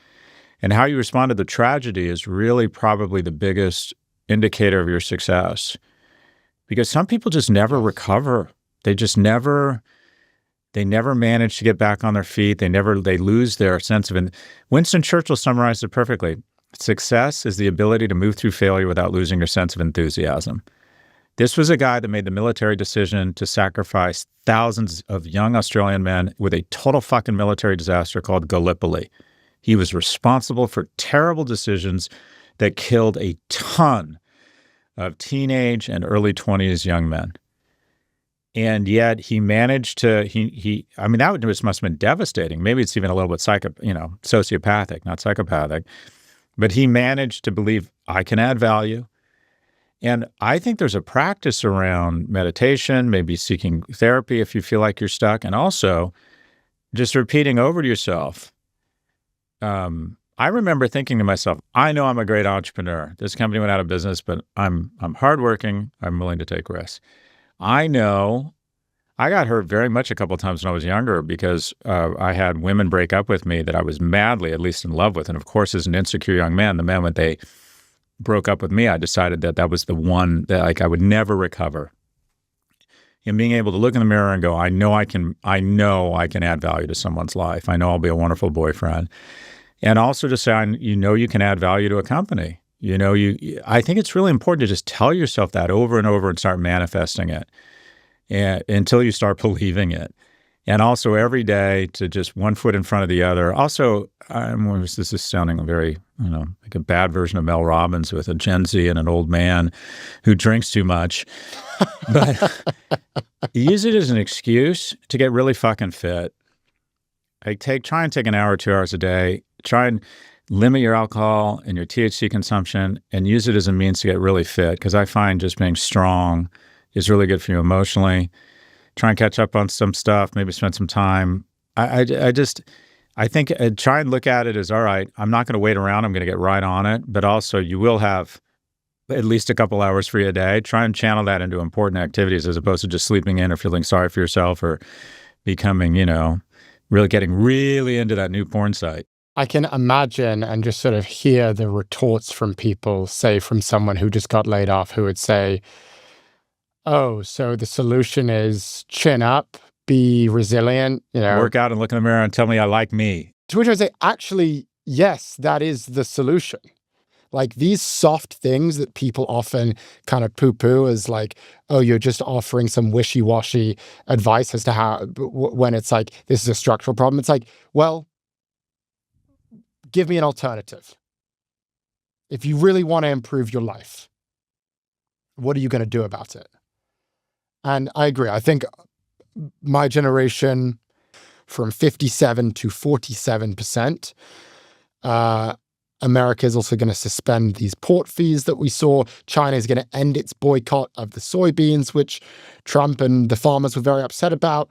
And how you respond to the tragedy is really probably the biggest indicator of your success. Because some people just never recover. They never manage to get back on their feet. They lose their sense of Winston Churchill summarized it perfectly. Success is the ability to move through failure without losing your sense of enthusiasm. This was a guy that made the military decision to sacrifice thousands of young Australian men with a total fucking military disaster called Gallipoli. He was responsible for terrible decisions that killed a ton of teenage and early 20s young men. And yet he managed to, that must have been devastating. Maybe it's even a little bit sociopathic, not psychopathic. But he managed to believe, I can add value. And I think there's a practice around meditation, maybe seeking therapy if you feel like you're stuck, and also just repeating over to yourself. I remember thinking to myself, I know I'm a great entrepreneur. This company went out of business, but I'm hardworking. I'm willing to take risks. I know I got hurt very much a couple of times when I was younger because I had women break up with me that I was madly, at least in love with. And of course, as an insecure young man, the moment they broke up with me, I decided that was the one that I would never recover. And being able to look in the mirror and go, I know I can add value to someone's life. I know I'll be a wonderful boyfriend. And also to say, you can add value to a company. I think it's really important to just tell yourself that over and over and start manifesting it until you start believing it. And also every day to just one foot in front of the other. Also, this is sounding very, like a bad version of Mel Robbins with a Gen Z and an old man who drinks too much. But use it as an excuse to get really fucking fit. Try and take an hour or 2 hours a day. Try and limit your alcohol and your THC consumption and use it as a means to get really fit. Because I find just being strong is really good for you emotionally. Try and catch up on some stuff, maybe spend some time. I think try and look at it as, all right, I'm not going to wait around. I'm going to get right on it. But also you will have at least a couple hours free a day. Try and channel that into important activities as opposed to just sleeping in or feeling sorry for yourself or becoming, really getting really into that new porn site. I can imagine and just sort of hear the retorts from people, say from someone who just got laid off, who would say, oh, so the solution is chin up, be resilient, Work out and look in the mirror and tell me I like me. To which I say, actually, yes, that is the solution. Like these soft things that people often kind of poo-poo as like, oh, you're just offering some wishy-washy advice as to how, when it's like, this is a structural problem. It's like, well, give me an alternative. If you really want to improve your life, what are you going to do about it? And I agree. I think my generation from 57 to 47%, America is also going to suspend these port fees that we saw. China is going to end its boycott of the soybeans, which Trump and the farmers were very upset about.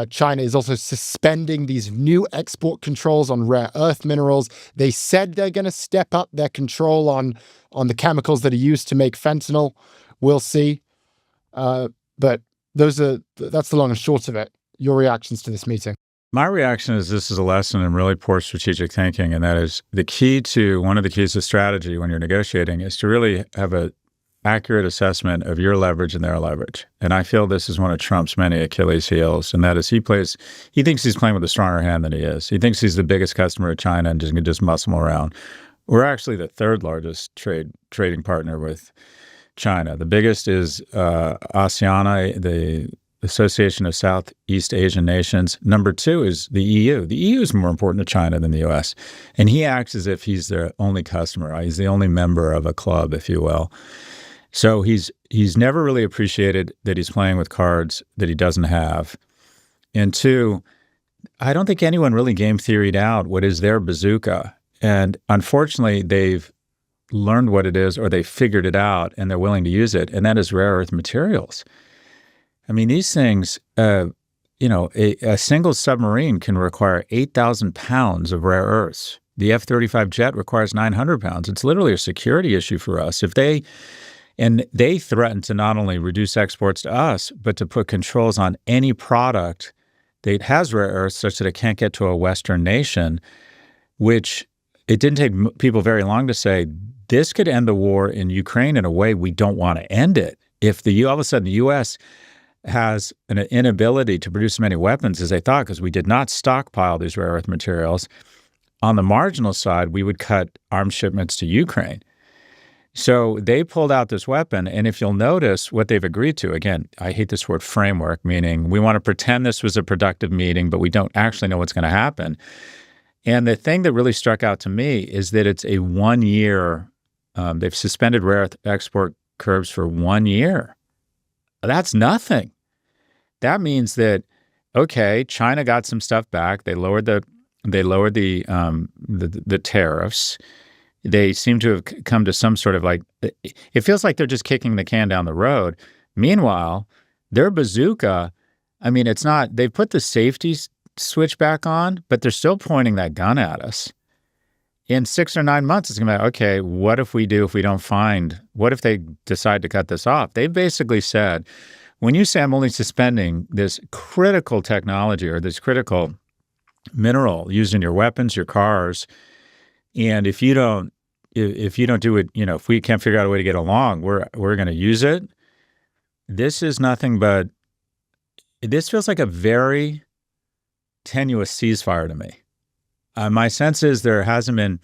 China is also suspending these new export controls on rare earth minerals. They said they're going to step up their control on the chemicals that are used to make fentanyl. We'll see. But that's the long and short of it. Your reactions to this meeting? My reaction is this is a lesson in really poor strategic thinking, and that is one of the keys to strategy when you're negotiating is to really have an accurate assessment of your leverage and their leverage. And I feel this is one of Trump's many Achilles heels, and that is he thinks he's playing with a stronger hand than he is. He thinks he's the biggest customer of China and just muscle him around. We're actually the third largest trading partner with China. The biggest is ASEAN, the Association of Southeast Asian Nations. Number 2 is the EU. The EU is more important to China than the U.S. And he acts as if he's their only customer. He's the only member of a club, if you will. So he's never really appreciated that he's playing with cards that he doesn't have. And two, I don't think anyone really game theoried out what is their bazooka. And unfortunately, they've learned what it is, or they figured it out and they're willing to use it. And that is rare earth materials. I mean, these things, a single submarine can require 8,000 pounds of rare earths. The F-35 jet requires 900 pounds. It's literally a security issue for us. They threaten to not only reduce exports to us, but to put controls on any product that has rare earths such that it can't get to a Western nation, which it didn't take people very long to say, this could end the war in Ukraine in a way we don't want to end it. If all of a sudden the U.S. has an inability to produce as many weapons as they thought, because we did not stockpile these rare earth materials, on the marginal side, we would cut arms shipments to Ukraine. So they pulled out this weapon, and if you'll notice what they've agreed to, again, I hate this word framework, meaning we want to pretend this was a productive meeting, but we don't actually know what's going to happen. And the thing that really struck out to me is that it's a 1 year, they've suspended rare earth export curbs for 1 year. That's nothing. That means that, okay, China got some stuff back. They lowered the tariffs. They seem to have come to some sort of it feels like they're just kicking the can down the road. Meanwhile, their bazooka, I mean, it's not, they've put the safety switch back on, but they're still pointing that gun at us. In 6 or 9 months, it's going to be, okay, what if we they decide to cut this off? They basically said, when you say I'm only suspending this critical technology or this critical mineral used in your weapons, your cars, and if you don't do it, if we can't figure out a way to get along, we're going to use it. This is nothing but, this feels like a very tenuous ceasefire to me. My sense is there hasn't been,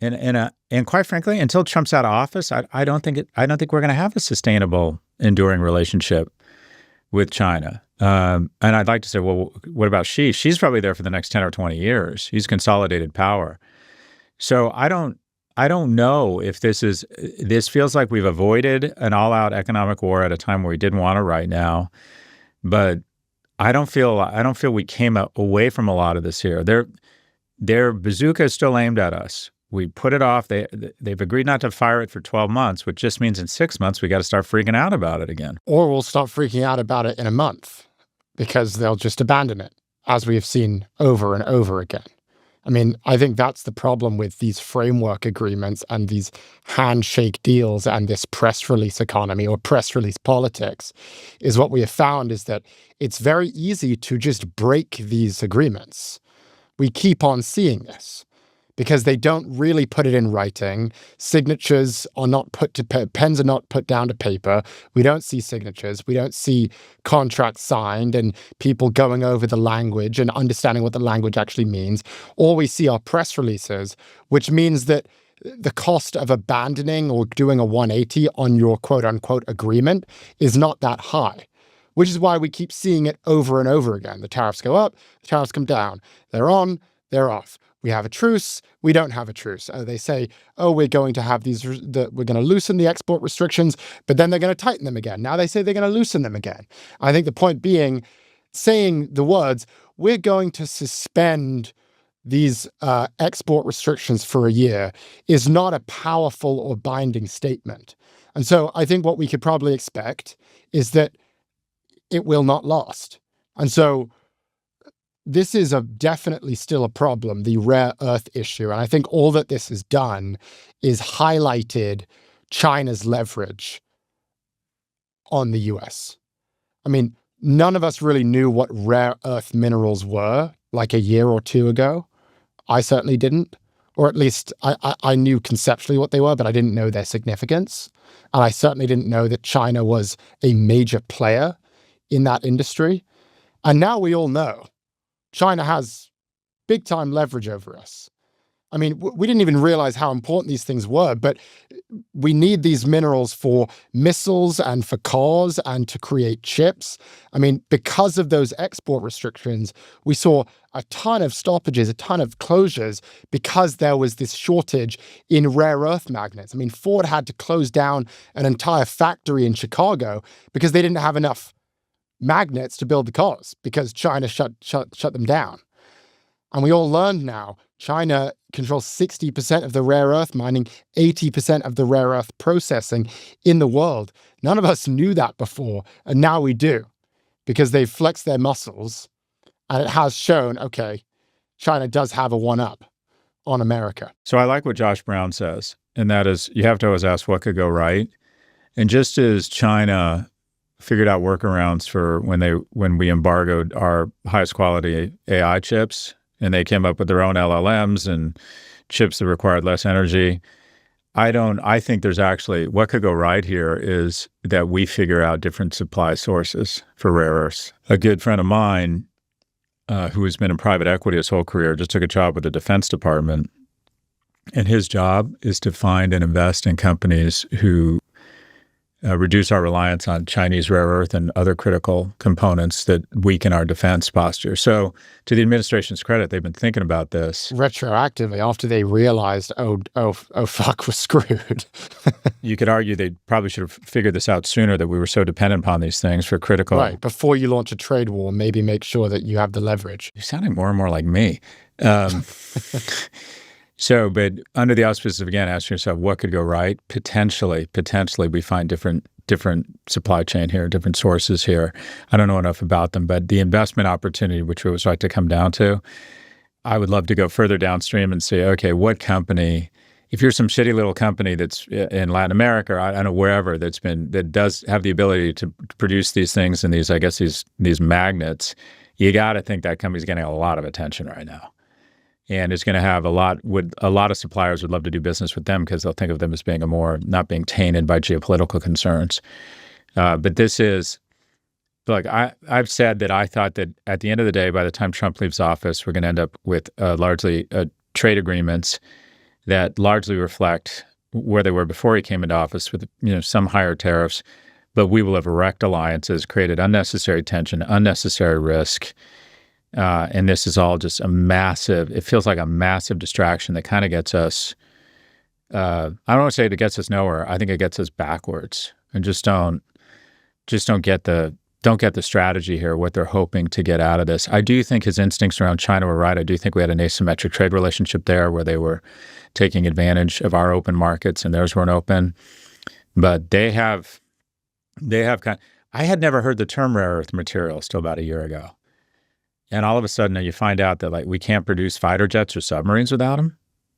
and quite frankly, until Trump's out of office, I don't think we're going to have a sustainable, enduring relationship with China. And I'd like to say, well, what about Xi? She's probably there for the next 10 or 20 years. He's consolidated power. So I don't know if this feels like we've avoided an all-out economic war at a time where we didn't want to right now, but I don't feel we came away from a lot of this here. Their bazooka is still aimed at us. We put it off. They've agreed not to fire it for 12 months, which just means in 6 months we got to start freaking out about it again. Or we'll start freaking out about it in a month because they'll just abandon it, as we have seen over and over again. I mean, I think that's the problem with these framework agreements and these handshake deals and this press release economy or press release politics, is what we have found is that it's very easy to just break these agreements. We keep on seeing this because they don't really put it in writing. Signatures are not pens are not put down to paper. We don't see signatures. We don't see contracts signed and people going over the language and understanding what the language actually means. All we see are press releases, which means that the cost of abandoning or doing a 180 on your quote unquote agreement is not that high, which is why we keep seeing it over and over again. The tariffs go up, the tariffs come down. They're on, they're off. We have a truce. We don't have a truce. They say, oh, we're going to have we're going to loosen the export restrictions, but then they're going to tighten them again. Now they say they're going to loosen them again. I think the point being, saying the words, we're going to suspend these export restrictions for a year is not a powerful or binding statement. And so I think what we could probably expect is that it will not last. And so this is definitely still a problem, the rare earth issue. And I think all that this has done is highlighted China's leverage on the US. I mean, none of us really knew what rare earth minerals were like a year or two ago. I certainly didn't, or at least I knew conceptually what they were, but I didn't know their significance. And I certainly didn't know that China was a major player in that industry. And now we all know China has big time leverage over us. I mean, we didn't even realize how important these things were, but we need these minerals for missiles and for cars and to create chips. I mean, because of those export restrictions, we saw a ton of stoppages, a ton of closures because there was this shortage in rare earth magnets. I mean, Ford had to close down an entire factory in Chicago because they didn't have enough magnets to build the cars because China shut them down. And we all learned now, China controls 60% of the rare earth mining, 80% of the rare earth processing in the world. None of us knew that before, and now we do, because they've flexed their muscles, and it has shown, okay, China does have a one-up on America. So I like what Josh Brown says, and that is you have to always ask what could go right. And just as China figured out workarounds for when we embargoed our highest quality AI chips, and they came up with their own LLMs and chips that required less energy. I think there's actually, what could go right here is that we figure out different supply sources for rare earths. A good friend of mine who has been in private equity his whole career just took a job with the Defense Department. And his job is to find and invest in companies who reduce our reliance on Chinese rare earth and other critical components that weaken our defense posture. So to the administration's credit, they've been thinking about this. Retroactively, after they realized, oh, fuck, we're screwed. You could argue they probably should have figured this out sooner, that we were so dependent upon these things for critical. Right, before you launch a trade war, maybe make sure that you have the leverage. You're sounding more and more like me. So, but under the auspices of, again, asking yourself, what could go right? Potentially, we find different supply chain here, different sources here. I don't know enough about them, but the investment opportunity, which we always like to come down to, I would love to go further downstream and say, okay, what company, if you're some shitty little company that's in Latin America, or I don't know, wherever, that does have the ability to produce these things and these magnets, you got to think that company's getting a lot of attention right now. And it's going to have a lot of suppliers would love to do business with them because they'll think of them as being not being tainted by geopolitical concerns. But this is, look, I've said that I thought that at the end of the day, by the time Trump leaves office, we're going to end up with largely trade agreements that largely reflect where they were before he came into office, with some higher tariffs. But we will have wrecked alliances, created unnecessary tension, unnecessary risk. And this is all just it feels like a massive distraction that kind of gets us, I don't want to say it gets us nowhere. I think it gets us backwards, and just don't get the strategy here, what they're hoping to get out of this. I do think his instincts around China were right. I do think we had an asymmetric trade relationship there where they were taking advantage of our open markets and theirs weren't open. But they have I had never heard the term rare earth materials till about a year ago. And all of a sudden, you find out that we can't produce fighter jets or submarines without them.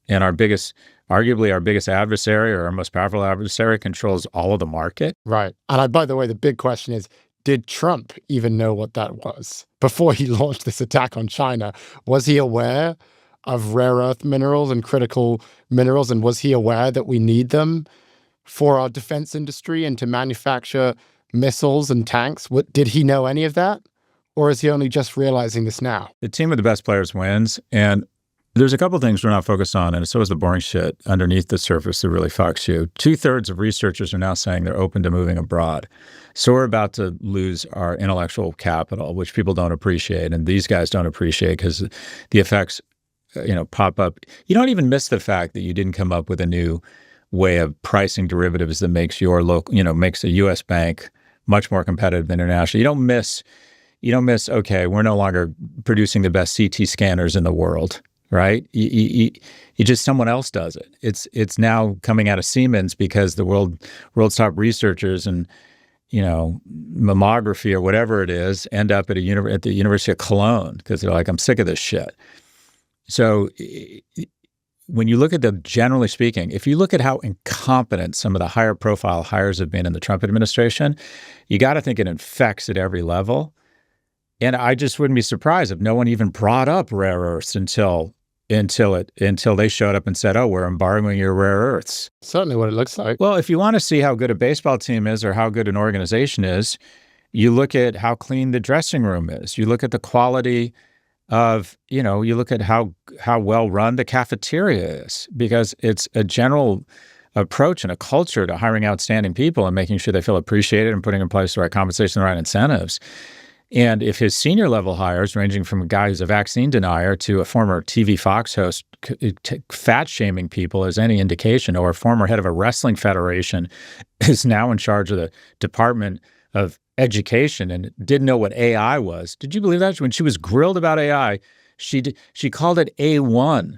And arguably our biggest adversary, or our most powerful adversary, controls all of the market. Right. And by the way, the big question is, did Trump even know what that was before he launched this attack on China? Was he aware of rare earth minerals and critical minerals? And was he aware that we need them for our defense industry and to manufacture missiles and tanks? Did he know any of that? Or is he only just realizing this now? The team of the best players wins. And there's a couple of things we're not focused on, and so is the boring shit underneath the surface that really fucks you. 2/3 of researchers are now saying they're open to moving abroad. So we're about to lose our intellectual capital, which people don't appreciate, and these guys don't appreciate because the effects, pop up. You don't even miss the fact that you didn't come up with a new way of pricing derivatives that makes your makes a U.S. bank much more competitive internationally. You don't miss, okay, we're no longer producing the best CT scanners in the world, right? You just, someone else does it. It's now coming out of Siemens because the world's top researchers and, mammography or whatever it is end up at the University of Cologne because they're like, I'm sick of this shit. So when you look at generally speaking, if you look at how incompetent some of the higher profile hires have been in the Trump administration, you got to think it infects at every level. And I just wouldn't be surprised if no one even brought up rare earths until they showed up and said, "Oh, we're embargoing your rare earths." Certainly what it looks like. Well, if you want to see how good a baseball team is or how good an organization is, you look at how clean the dressing room is. You look at the quality of, you look at how well run the cafeteria is, because it's a general approach and a culture to hiring outstanding people and making sure they feel appreciated and putting in place the right compensation, the right incentives. And if his senior level hires, ranging from a guy who's a vaccine denier to a former TV Fox host, fat shaming people is any indication, or a former head of a wrestling federation is now in charge of the Department of Education and didn't know what AI was. Did you believe that? When she was grilled about AI, she called it A1.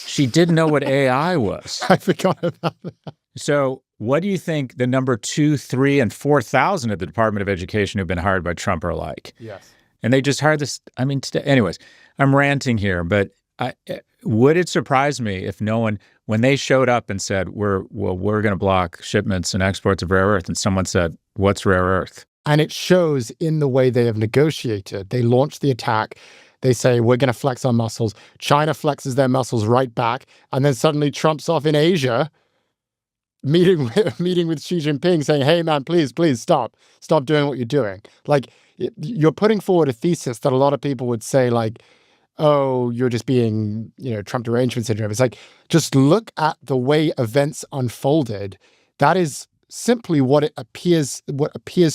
She didn't know what AI was. I forgot about that. So what do you think the number 2, 3, and 4,000 at the Department of Education who've been hired by Trump are like? Yes. And they just hired this. I mean, anyways, I'm ranting here, but would it surprise me if no one, when they showed up and said, we're going to block shipments and exports of rare earth, and someone said, what's rare earth? And it shows in the way they have negotiated. They launch the attack. They say, we're going to flex our muscles. China flexes their muscles right back. And then suddenly Trump's off in Asia meeting with Xi Jinping saying, hey, man, please stop doing what you're doing. Like, you're putting forward a thesis that a lot of people would say, like, oh, you're just being, Trump derangement syndrome. It's like, just look at the way events unfolded. That is simply what appears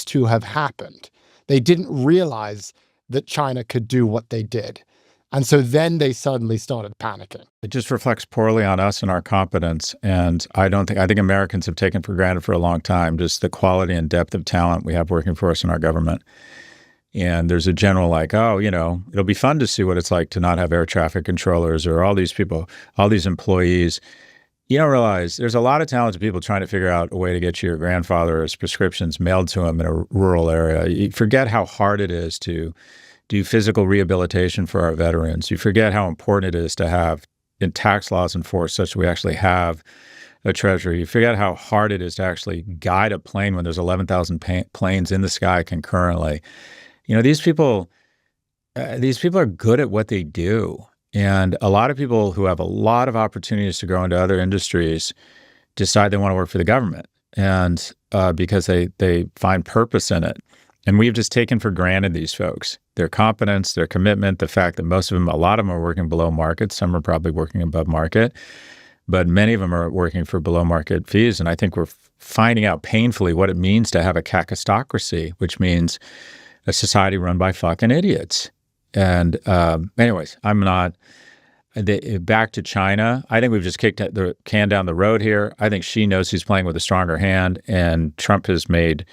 to have happened. They didn't realize that China could do what they did. And so then they suddenly started panicking. It just reflects poorly on us and our competence. And I think Americans have taken for granted for a long time just the quality and depth of talent we have working for us in our government. And there's a general like, oh, it'll be fun to see what it's like to not have air traffic controllers or all these people, all these employees. You don't realize there's a lot of talented people trying to figure out a way to get your grandfather's prescriptions mailed to him in a rural area. You forget how hard it is to do physical rehabilitation for our veterans. You forget how important it is to have tax laws enforced such that we actually have a treasury. You forget how hard it is to actually guide a plane when there's 11,000 planes in the sky concurrently. These people are good at what they do. And a lot of people who have a lot of opportunities to grow into other industries decide they want to work for the government, and because they find purpose in it. And we've just taken for granted these folks, their competence, their commitment, the fact that a lot of them are working below market. Some are probably working above market, but many of them are working for below market fees. And I think we're finding out painfully what it means to have a kakistocracy, which means a society run by fucking idiots. And anyways, back to China. I think we've just kicked the can down the road here. I think Xi knows he's playing with a stronger hand, and Trump has made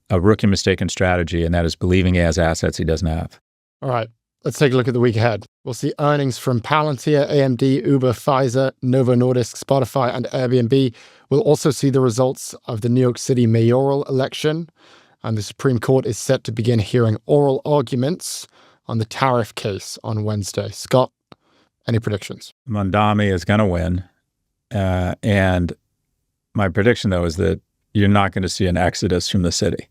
a rookie mistake in strategy, and that is believing he has assets he doesn't have. All right, let's take a look at the week ahead. We'll see earnings from Palantir, AMD, Uber, Pfizer, Novo Nordisk, Spotify, and Airbnb. We'll also see the results of the New York City mayoral election, and the Supreme Court is set to begin hearing oral arguments on the tariff case on Wednesday. Scott, any predictions? Mondami is going to win. And my prediction, though, is that you're not going to see an exodus from the city.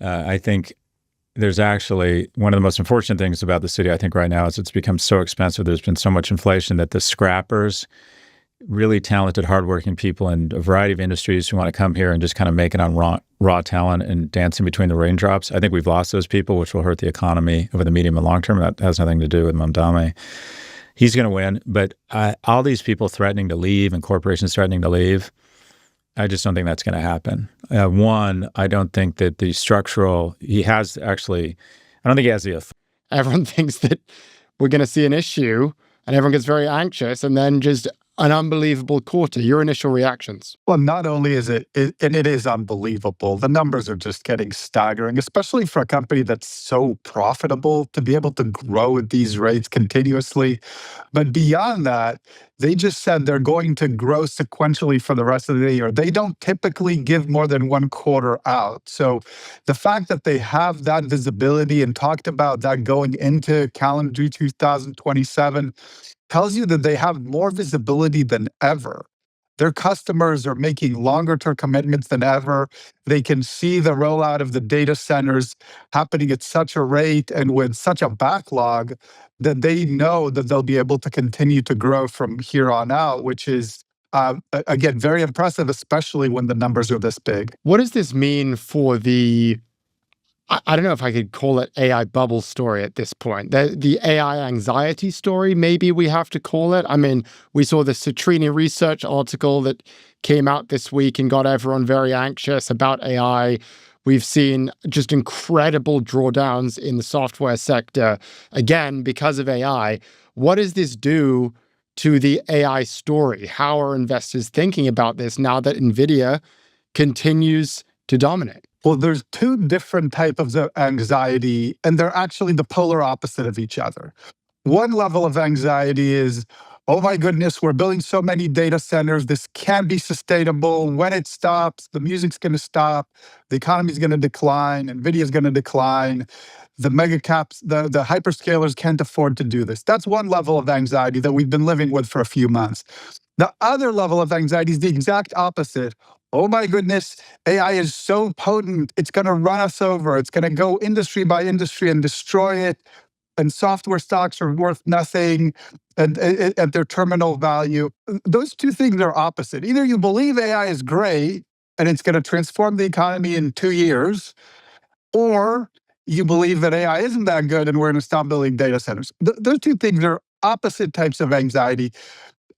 I think there's actually one of the most unfortunate things about the city, I think, right now is it's become so expensive. There's been so much inflation that the scrappers, really talented, hardworking people in a variety of industries who want to come here and just kind of make it on raw talent and dancing between the raindrops. I think we've lost those people, which will hurt the economy over the medium and long term. That has nothing to do with Mondami. He's going to win. But all these people threatening to leave and corporations threatening to leave, I just don't think that's going to happen. One, I don't think that I don't think he has the Everyone thinks that we're going to see an issue and everyone gets very anxious, and then just an unbelievable quarter. Your initial reactions? Well, not only is it is unbelievable, the numbers are just getting staggering, especially for a company that's so profitable to be able to grow at these rates continuously. But beyond that, they just said they're going to grow sequentially for the rest of the year. They don't typically give more than one quarter out. So the fact that they have that visibility and talked about that going into calendar 2027 tells you that they have more visibility than ever. Their customers are making longer term commitments than ever. They can see the rollout of the data centers happening at such a rate and with such a backlog that they know that they'll be able to continue to grow from here on out, which is, again, very impressive, especially when the numbers are this big. What does this mean for the I don't know if I could call it AI bubble story at this point. The AI anxiety story, maybe we have to call it. I mean, we saw the Citrini research article that came out this week and got everyone very anxious about AI. We've seen just incredible drawdowns in the software sector, again, because of AI. What does this do to the AI story? How are investors thinking about this now that NVIDIA continues to dominate? Well, there's two different types of anxiety, and they're actually the polar opposite of each other. One level of anxiety is, oh my goodness, we're building so many data centers. This can't be sustainable. When it stops, the music's going to stop. The economy's going to decline. NVIDIA's going to decline. The mega caps, the hyperscalers can't afford to do this. That's one level of anxiety that we've been living with for a few months. The other level of anxiety is the exact opposite. Oh my goodness, AI is so potent, it's going to run us over. It's going to go industry by industry and destroy it. And software stocks are worth nothing at their terminal value. Those two things are opposite. Either you believe AI is great and it's going to transform the economy in 2 years, or you believe that AI isn't that good and we're going to stop building data centers. Those two things are opposite types of anxiety.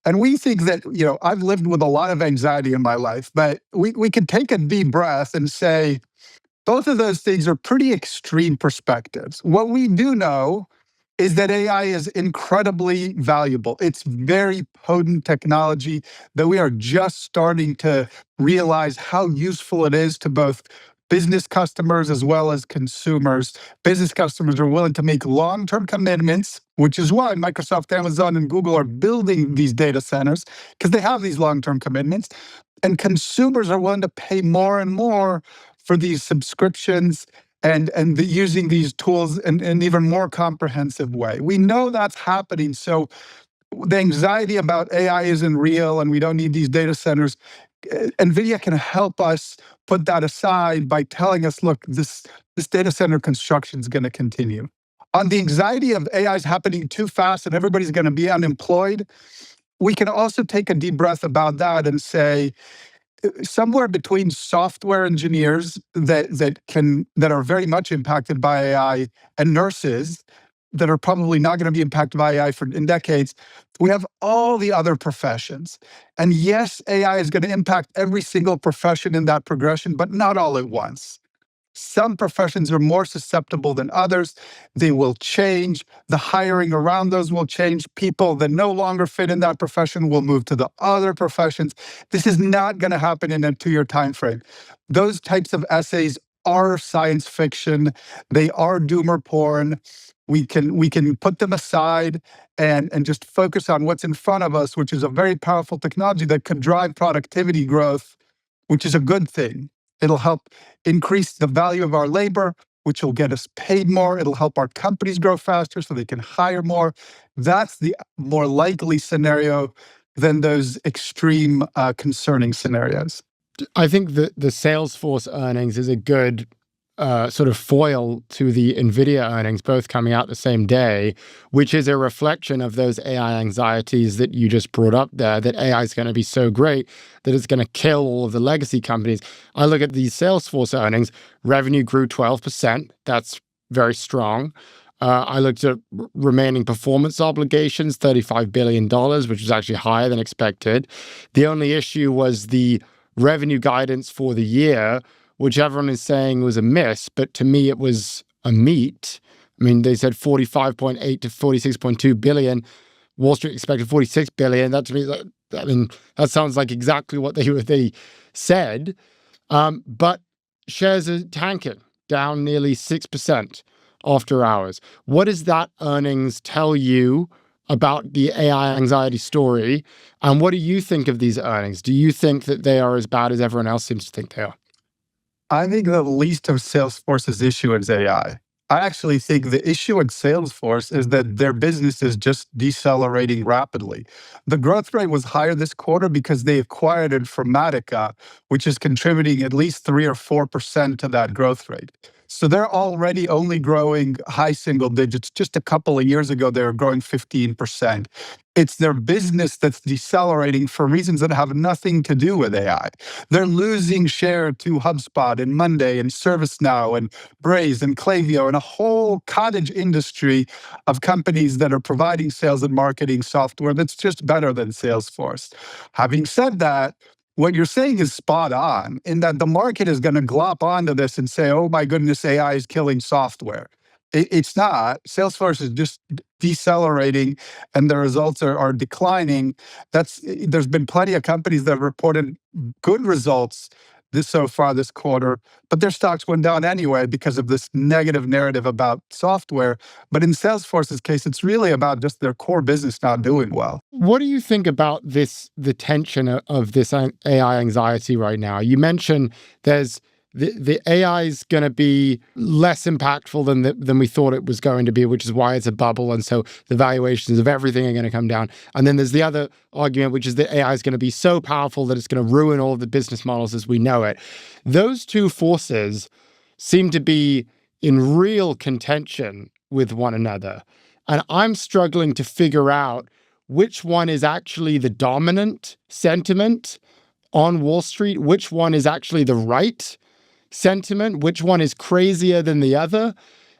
And we think that, I've lived with a lot of anxiety in my life, but we can take a deep breath and say, both of those things are pretty extreme perspectives. What we do know is that AI is incredibly valuable. It's very potent technology that we are just starting to realize how useful it is to both business customers as well as consumers. Business customers are willing to make long-term commitments, which is why Microsoft, Amazon, and Google are building these data centers, because they have these long-term commitments. And consumers are willing to pay more and more for these subscriptions and using these tools in an even more comprehensive way. We know that's happening. So the anxiety about AI isn't real and we don't need these data centers. NVIDIA can help us put that aside by telling us, look, this data center construction is going to continue. On the anxiety of AI is happening too fast and everybody's going to be unemployed, we can also take a deep breath about that and say, somewhere between software engineers that are very much impacted by AI and nurses that are probably not going to be impacted by AI in decades, we have all the other professions. And yes, AI is going to impact every single profession in that progression, but not all at once. Some professions are more susceptible than others. They will change. The hiring around those will change. People that no longer fit in that profession will move to the other professions. This is not going to happen in a 2-year time frame. Those types of essays are science fiction. They are doomer porn. We can put them aside and just focus on what's in front of us, which is a very powerful technology that could drive productivity growth, which is a good thing. It'll help increase the value of our labor, which will get us paid more. It'll help our companies grow faster so they can hire more. That's the more likely scenario than those extreme concerning scenarios. I think that the Salesforce earnings is a good sort of foil to the NVIDIA earnings, both coming out the same day, which is a reflection of those AI anxieties that you just brought up there, that AI is going to be so great that it's going to kill all of the legacy companies. I look at these Salesforce earnings, revenue grew 12%. That's very strong. I looked at remaining performance obligations, $35 billion, which was actually higher than expected. The only issue was the revenue guidance for the year, which everyone is saying was a miss, but to me it was a meet. I mean, they said 45.8 to 46.2 billion. Wall Street expected 46 billion. That to me, that sounds like exactly what they said. But shares are tanking, down nearly 6% after hours. What does that earnings tell you about the AI anxiety story? And what do you think of these earnings? Do you think that they are as bad as everyone else seems to think they are? I think the least of Salesforce's issue is AI. I actually think the issue at Salesforce is that their business is just decelerating rapidly. The growth rate was higher this quarter because they acquired Informatica, which is contributing at least 3 or 4% to that growth rate. So they're already only growing high single digits. Just a couple of years ago, they were growing 15%. It's their business that's decelerating for reasons that have nothing to do with AI. They're losing share to HubSpot and Monday and ServiceNow and Braze and Klaviyo and a whole cottage industry of companies that are providing sales and marketing software that's just better than Salesforce. Having said that, what you're saying is spot on in that the market is going to glop onto this and say, oh my goodness, AI is killing software. It's not. Salesforce is just decelerating and the results are declining. There's been plenty of companies that have reported good results so far this quarter, but their stocks went down anyway because of this negative narrative about software. But in Salesforce's case, it's really about just their core business not doing well. What do you think about the tension of this AI anxiety right now? You mentioned there's the AI is going to be less impactful than we thought it was going to be, which is why it's a bubble. And so the valuations of everything are going to come down. And then there's the other argument, which is that AI is going to be so powerful that it's going to ruin all of the business models as we know it. Those two forces seem to be in real contention with one another. And I'm struggling to figure out which one is actually the dominant sentiment on Wall Street, which one is actually the right sentiment, which one is crazier than the other.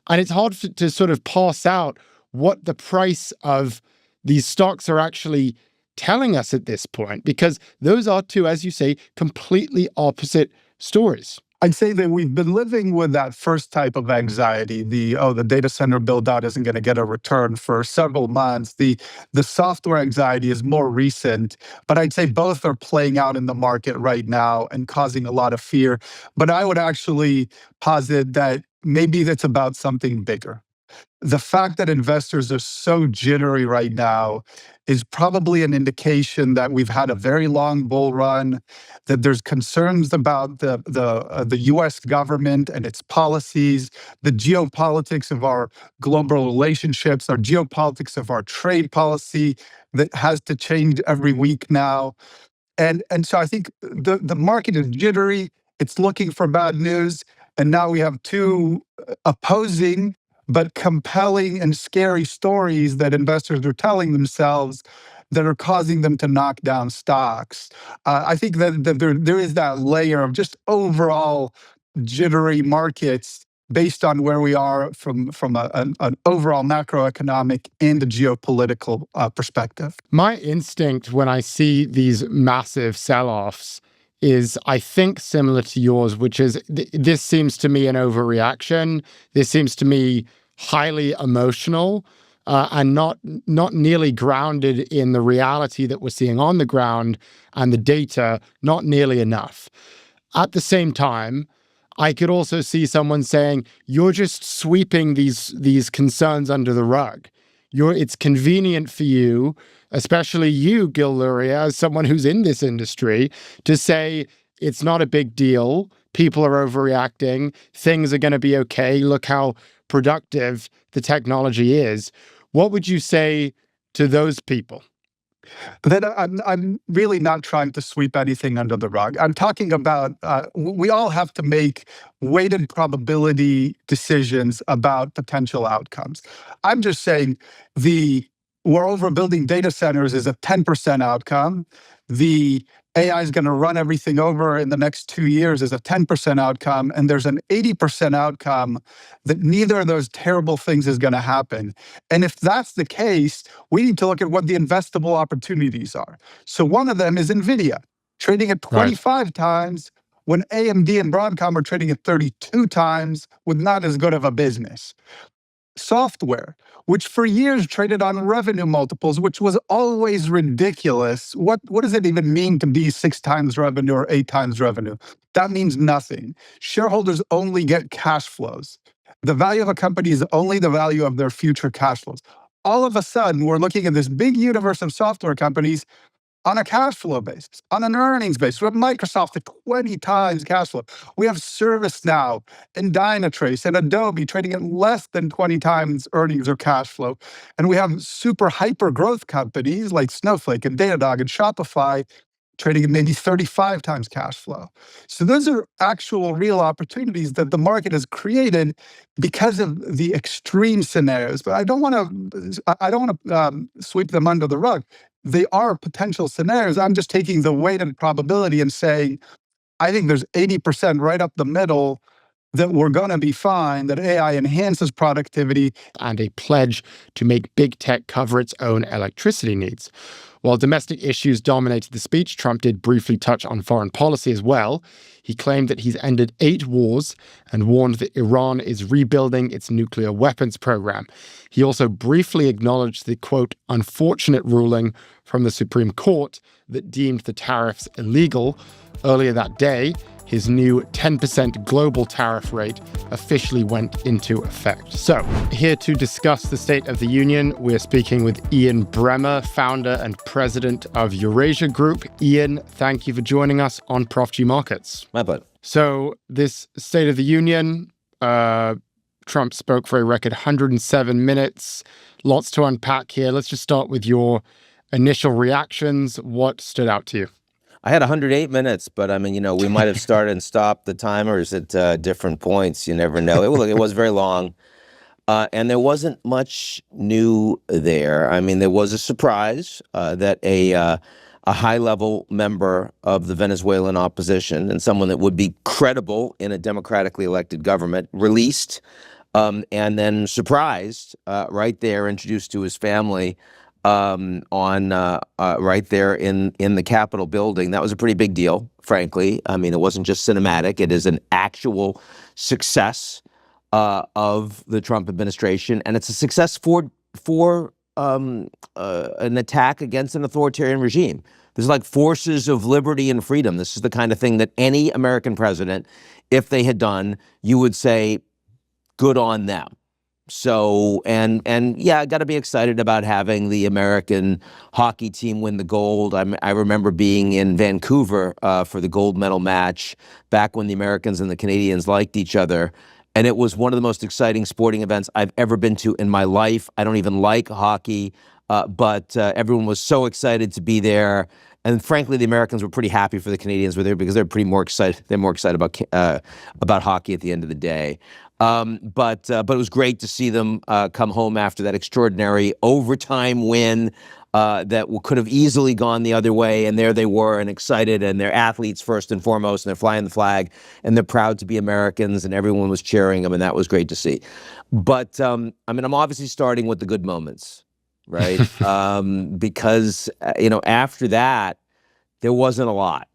And it's hard to sort of parse out what the price of these stocks are actually telling us at this point, because those are two, as you say, completely opposite stories. I'd say that we've been living with that first type of anxiety, the data center build out isn't going to get a return for several months. The software anxiety is more recent, but I'd say both are playing out in the market right now and causing a lot of fear. But I would actually posit that maybe that's about something bigger. The fact that investors are so jittery right now is probably an indication that we've had a very long bull run, that there's concerns about the U.S. government and its policies, the geopolitics of our global relationships, our geopolitics of our trade policy that has to change every week now. And so I think the market is jittery. It's looking for bad news. And now we have two opposing but compelling and scary stories that investors are telling themselves that are causing them to knock down stocks. I think that there is that layer of just overall jittery markets based on where we are from an overall macroeconomic and a geopolitical perspective. My instinct when I see these massive sell-offs is, I think, similar to yours, which is this seems to me an overreaction. This seems to me highly emotional and not nearly grounded in the reality that we're seeing on the ground and the data, not nearly enough. At the same time, I could also see someone saying, you're just sweeping these concerns under the rug. It's convenient for you, especially you, Gil Luria, as someone who's in this industry, to say it's not a big deal. People are overreacting. Things are going to be okay. Look how productive the technology is. What would you say to those people? That I'm really not trying to sweep anything under the rug. I'm talking about we all have to make weighted probability decisions about potential outcomes. I'm just saying we're overbuilding data centers is a 10% outcome. The AI is going to run everything over in the next 2 years is a 10% outcome. And there's an 80% outcome that neither of those terrible things is going to happen. And if that's the case, we need to look at what the investable opportunities are. So one of them is NVIDIA, trading at 25 times when AMD and Broadcom are trading at 32 times with not as good of a business. Software, which for years traded on revenue multiples, which was always ridiculous. What does it even mean to be 6 times revenue or 8 times revenue? That means nothing. Shareholders only get cash flows. The value of a company is only the value of their future cash flows. All of a sudden, we're looking at this big universe of software companies on a cash flow basis, on an earnings basis. We have Microsoft at 20 times cash flow. We have ServiceNow and Dynatrace and Adobe trading at less than 20 times earnings or cash flow. And we have super hyper growth companies like Snowflake and Datadog and Shopify trading at maybe 35 times cash flow. So those are actual real opportunities that the market has created because of the extreme scenarios. But I don't want to sweep them under the rug. They are potential scenarios. I'm just taking the weighted probability and saying, I think there's 80% right up the middle that we're going to be fine, that AI enhances productivity, and a pledge to make big tech cover its own electricity needs. While domestic issues dominated the speech, Trump did briefly touch on foreign policy as well. He claimed that he's ended 8 wars and warned that Iran is rebuilding its nuclear weapons program. He also briefly acknowledged the, quote, unfortunate ruling from the Supreme Court that deemed the tariffs illegal. Earlier that day, his new 10% global tariff rate officially went into effect. So, here to discuss the State of the Union, we're speaking with Ian Bremmer, founder and president of Eurasia Group. Ian, thank you for joining us on Prof G Markets. My pleasure. So, this State of the Union, Trump spoke for a record 107 minutes. Lots to unpack here. Let's just start with your initial reactions. What stood out to you? I had 108 minutes, but I mean, we might have started and stopped the timers at different points. You never know. It was very long, and there wasn't much new there. I mean, there was a surprise that a high-level member of the Venezuelan opposition and someone that would be credible in a democratically elected government released, and then surprised right there, introduced to his family. Right there in the Capitol building. That was a pretty big deal, frankly. I mean, it wasn't just cinematic. It is an actual success of the Trump administration, and it's a success for an attack against an authoritarian regime. There's like forces of liberty and freedom. This is the kind of thing that any American president, if they had done, you would say, good on them. So, and yeah, I got to be excited about having the American hockey team win the gold. I remember being in Vancouver for the gold medal match back when the Americans and the Canadians liked each other. And it was one of the most exciting sporting events I've ever been to in my life. I don't even like hockey, but everyone was so excited to be there. And frankly, the Americans were pretty happy for the Canadians were there because they're more excited. They're more excited about hockey at the end of the day. But it was great to see them come home after that extraordinary overtime win that could have easily gone the other way. And there they were, and excited, and they're athletes first and foremost, and they're flying the flag, and they're proud to be Americans, and everyone was cheering them, and that was great to see. But I mean, I'm obviously starting with the good moments, right? Because after that, there wasn't a lot.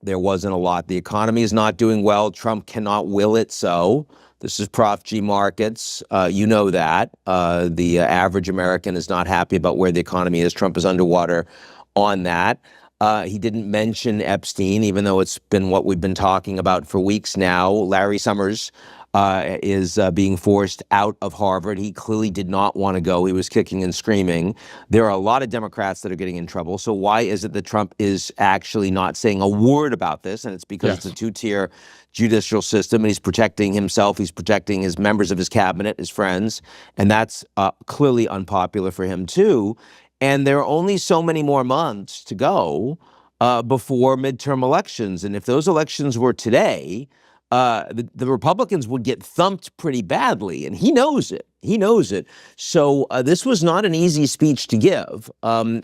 There wasn't a lot. The economy is not doing well. Trump cannot will it so. This is Prof G Markets. You know that. The average American is not happy about where the economy is. Trump is underwater on that. He didn't mention Epstein, even though it's been what we've been talking about for weeks now. Larry Summers is being forced out of Harvard. He clearly did not want to go. He was kicking and screaming. There are a lot of Democrats that are getting in trouble. So why is it that Trump is actually not saying a word about this? And it's because it's a two-tier judicial system, and he's protecting himself. He's protecting his members of his cabinet, his friends, and that's clearly unpopular for him too. And there are only so many more months to go before midterm elections. And if those elections were today, the Republicans would get thumped pretty badly, and he knows it. He knows it. So this was not an easy speech to give. For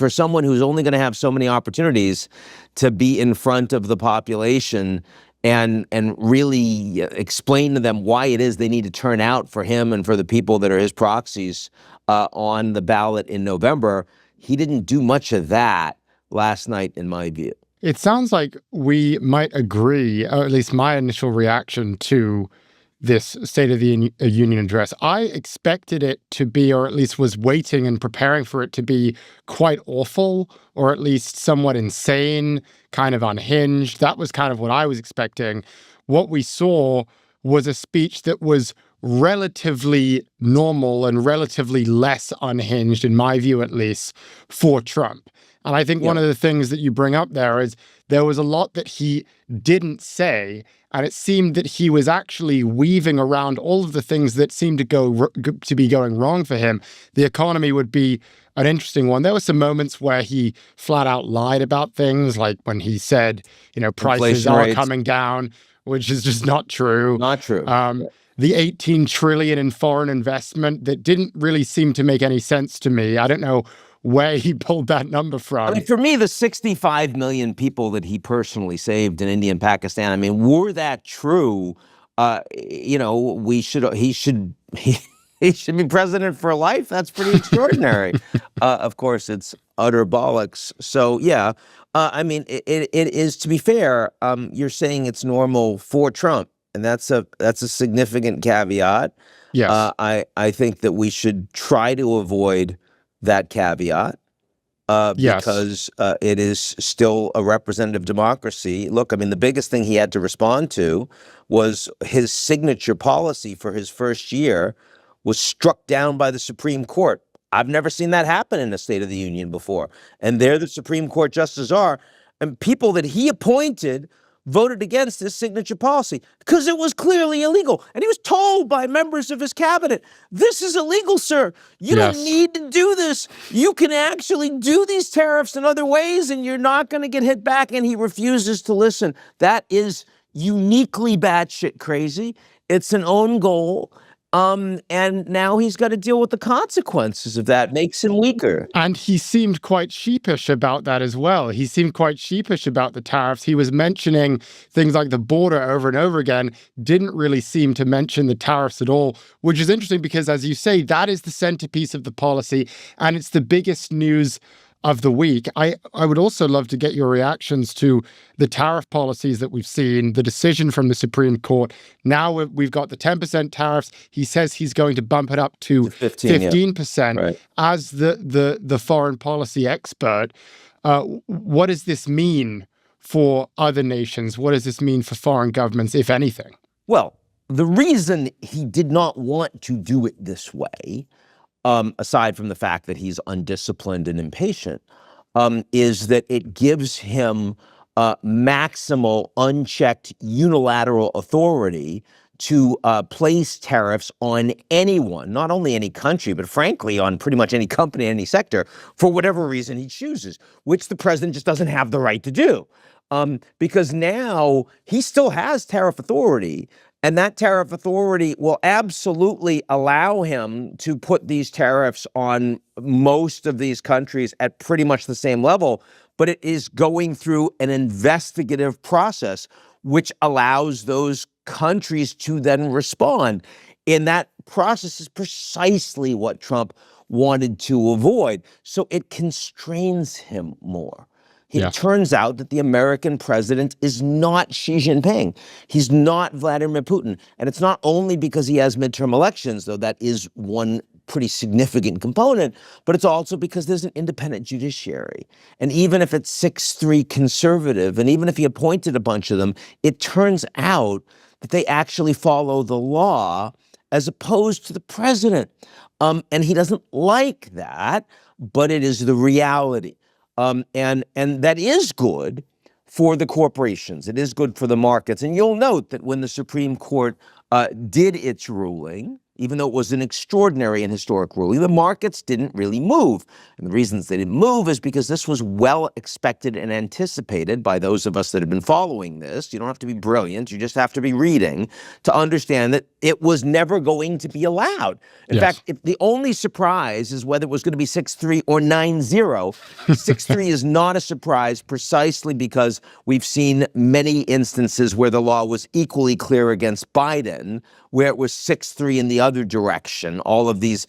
someone who's only going to have so many opportunities to be in front of the population and really explain to them why it is they need to turn out for him and for the people that are his proxies on the ballot in November, he didn't do much of that last night, in my view. It sounds like we might agree, or at least my initial reaction to this State of the Union address. I expected it to be, or at least was waiting and preparing for it to be quite awful, or at least somewhat insane, kind of unhinged. That was kind of what I was expecting. What we saw was a speech that was relatively normal and relatively less unhinged, in my view at least, for Trump. And I think one of the things that you bring up there is there was a lot that he didn't say, and it seemed that he was actually weaving around all of the things that seemed to be going wrong for him. The economy would be an interesting one. There were some moments where he flat out lied about things, like when he said, prices Inflation are rates. coming down, which is just not true. Not true. The 18 trillion in foreign investment that didn't really seem to make any sense to me. I don't know where he pulled that number from. I mean, for me, the 65 million people that he personally saved in India and Pakistan, I mean, were that true, he should be president for life. That's pretty extraordinary. Of course, it's utter bollocks. So, yeah, I mean, it is, to be fair, you're saying it's normal for Trump. And that's a significant caveat. Yes. I think that we should try to avoid that caveat because it is still a representative democracy. Look, I mean, the biggest thing he had to respond to was his signature policy for his first year was struck down by the Supreme Court. I've never seen that happen in a State of the Union before. And there the Supreme Court justices are, and people that he appointed voted against his signature policy because it was clearly illegal. And he was told by members of his cabinet, this is illegal, sir. You don't need to do this. You can actually do these tariffs in other ways and you're not going to get hit back. And he refuses to listen. That is uniquely batshit crazy. It's an own goal. And now he's got to deal with the consequences of that. Makes him weaker. And he seemed quite sheepish about that as well. He seemed quite sheepish about the tariffs. He was mentioning things like the border over and over again, didn't really seem to mention the tariffs at all, which is interesting because, as you say, that is the centerpiece of the policy, and it's the biggest news of the week. I would also love to get your reactions to the tariff policies that we've seen, the decision from the Supreme Court. Now we've got the 10% tariffs. He says he's going to bump it up to 15%. Right. As the foreign policy expert, what does this mean for other nations? What does this mean for foreign governments, if anything? Well, the reason he did not want to do it this way, aside from the fact that he's undisciplined and impatient, is that it gives him maximal, unchecked, unilateral authority to place tariffs on anyone, not only any country, but frankly on pretty much any company, any sector, for whatever reason he chooses, which the president just doesn't have the right to do. Because now he still has tariff authority, and that tariff authority will absolutely allow him to put these tariffs on most of these countries at pretty much the same level, but it is going through an investigative process which allows those countries to then respond. And that process is precisely what Trump wanted to avoid. So it constrains him more. It turns out that the American president is not Xi Jinping. He's not Vladimir Putin. And it's not only because he has midterm elections, though that is one pretty significant component, but it's also because there's an independent judiciary. And even if it's 6-3 conservative, and even if he appointed a bunch of them, it turns out that they actually follow the law as opposed to the president. And he doesn't like that, but it is the reality. And that is good for the corporations. It is good for the markets. And you'll note that when the Supreme Court did its ruling, even though it was an extraordinary and historic ruling, the markets didn't really move. And the reasons they didn't move is because this was well expected and anticipated by those of us that have been following this. You don't have to be brilliant. You just have to be reading to understand that it was never going to be allowed. In fact, if the only surprise is whether it was going to be 6-3 or 9-0. 6-3 is not a surprise precisely because we've seen many instances where the law was equally clear against Biden, where it was 6-3 in the other direction. All of these,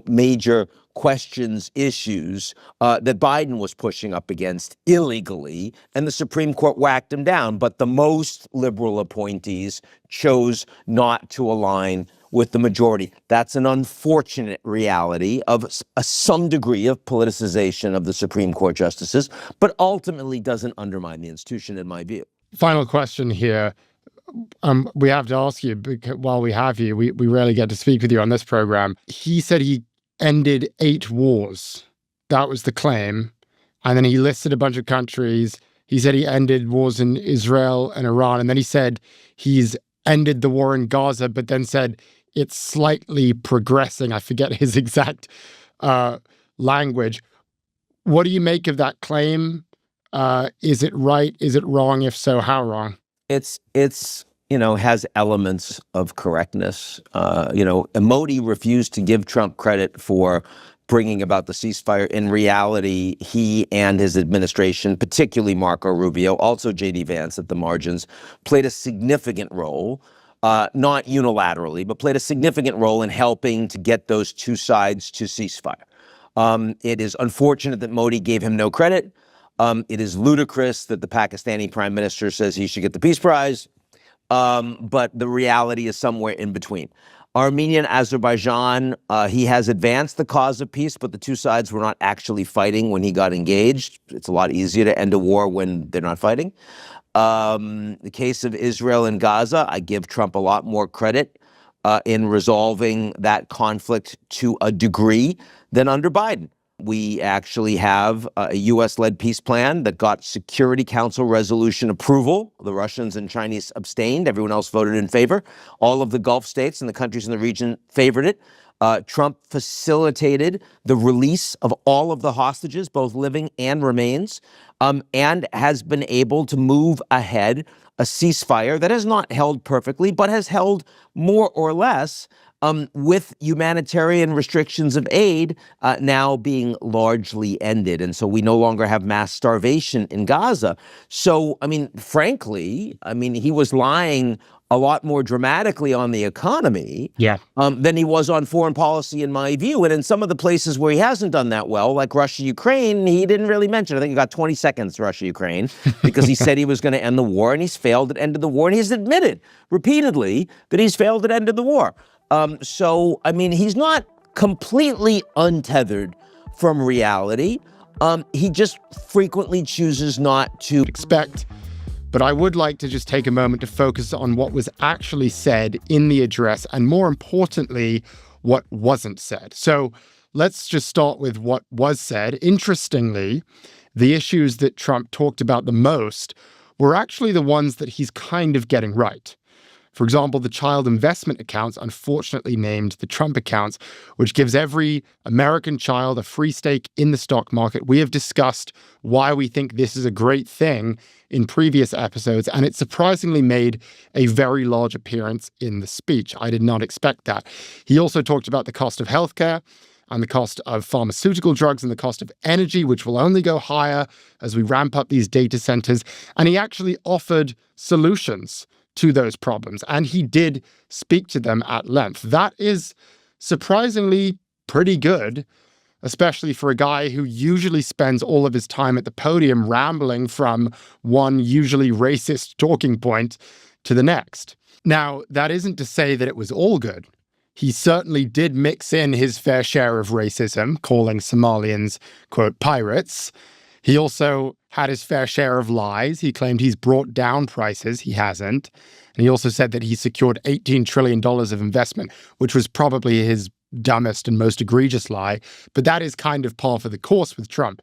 major questions, issues that Biden was pushing up against illegally, and the Supreme Court whacked him down. But the most liberal appointees chose not to align with the majority. That's an unfortunate reality of some degree of politicization of the Supreme Court justices, but ultimately doesn't undermine the institution, in my view. Final question here. We have to ask you, because while we have you, we rarely get to speak with you on this program. He said he ended 8 wars. That was the claim. And then he listed a bunch of countries. He said he ended wars in Israel and Iran. And then he said he's ended the war in Gaza, but then said it's slightly progressing. I forget his exact language. What do you make of that claim? Is it right? Is it wrong? If so, how wrong? It's has elements of correctness. Modi refused to give Trump credit for bringing about the ceasefire. In reality, he and his administration, particularly Marco Rubio, also J.D. Vance at the margins, played a significant role, not unilaterally, but played a significant role in helping to get those two sides to ceasefire. It is unfortunate that Modi gave him no credit. It is ludicrous that the Pakistani prime minister says he should get the Peace Prize. But the reality is somewhere in between. Armenia and Azerbaijan, he has advanced the cause of peace, but the two sides were not actually fighting when he got engaged. It's a lot easier to end a war when they're not fighting. The case of Israel and Gaza, I give Trump a lot more credit in resolving that conflict to a degree than under Biden. We actually have a U.S.-led peace plan that got Security Council resolution approval. The Russians and Chinese abstained. Everyone else voted in favor. All of the Gulf states and the countries in the region favored it. Trump facilitated the release of all of the hostages, both living and remains, and has been able to move ahead a ceasefire that has not held perfectly, but has held more or less with humanitarian restrictions of aid now being largely ended. And so we no longer have mass starvation in Gaza. So, frankly, he was lying a lot more dramatically on the economy than he was on foreign policy, in my view. And in some of the places where he hasn't done that well, like Russia, Ukraine, he didn't really mention. I think he got 20 seconds, Russia, Ukraine, because he said he was going to end the war, and he's failed at ending the war. And he's admitted repeatedly that he's failed at ending the war. He's not completely untethered from reality. He just frequently chooses not to expect. But I would like to just take a moment to focus on what was actually said in the address, and more importantly, what wasn't said. So let's just start with what was said. Interestingly, the issues that Trump talked about the most were actually the ones that he's kind of getting right. For example, the child investment accounts, unfortunately named the Trump accounts, which gives every American child a free stake in the stock market. We have discussed why we think this is a great thing in previous episodes, and it surprisingly made a very large appearance in the speech. I did not expect that. He also talked about the cost of healthcare and the cost of pharmaceutical drugs and the cost of energy, which will only go higher as we ramp up these data centers. And he actually offered solutions to those problems, and he did speak to them at length. That is surprisingly pretty good, especially for a guy who usually spends all of his time at the podium rambling from one usually racist talking point to the next. Now, that isn't to say that it was all good. He certainly did mix in his fair share of racism, calling Somalians, quote, pirates. He also had his fair share of lies. He claimed he's brought down prices. He hasn't. And he also said that he secured $18 trillion of investment, which was probably his dumbest and most egregious lie. But that is kind of par for the course with Trump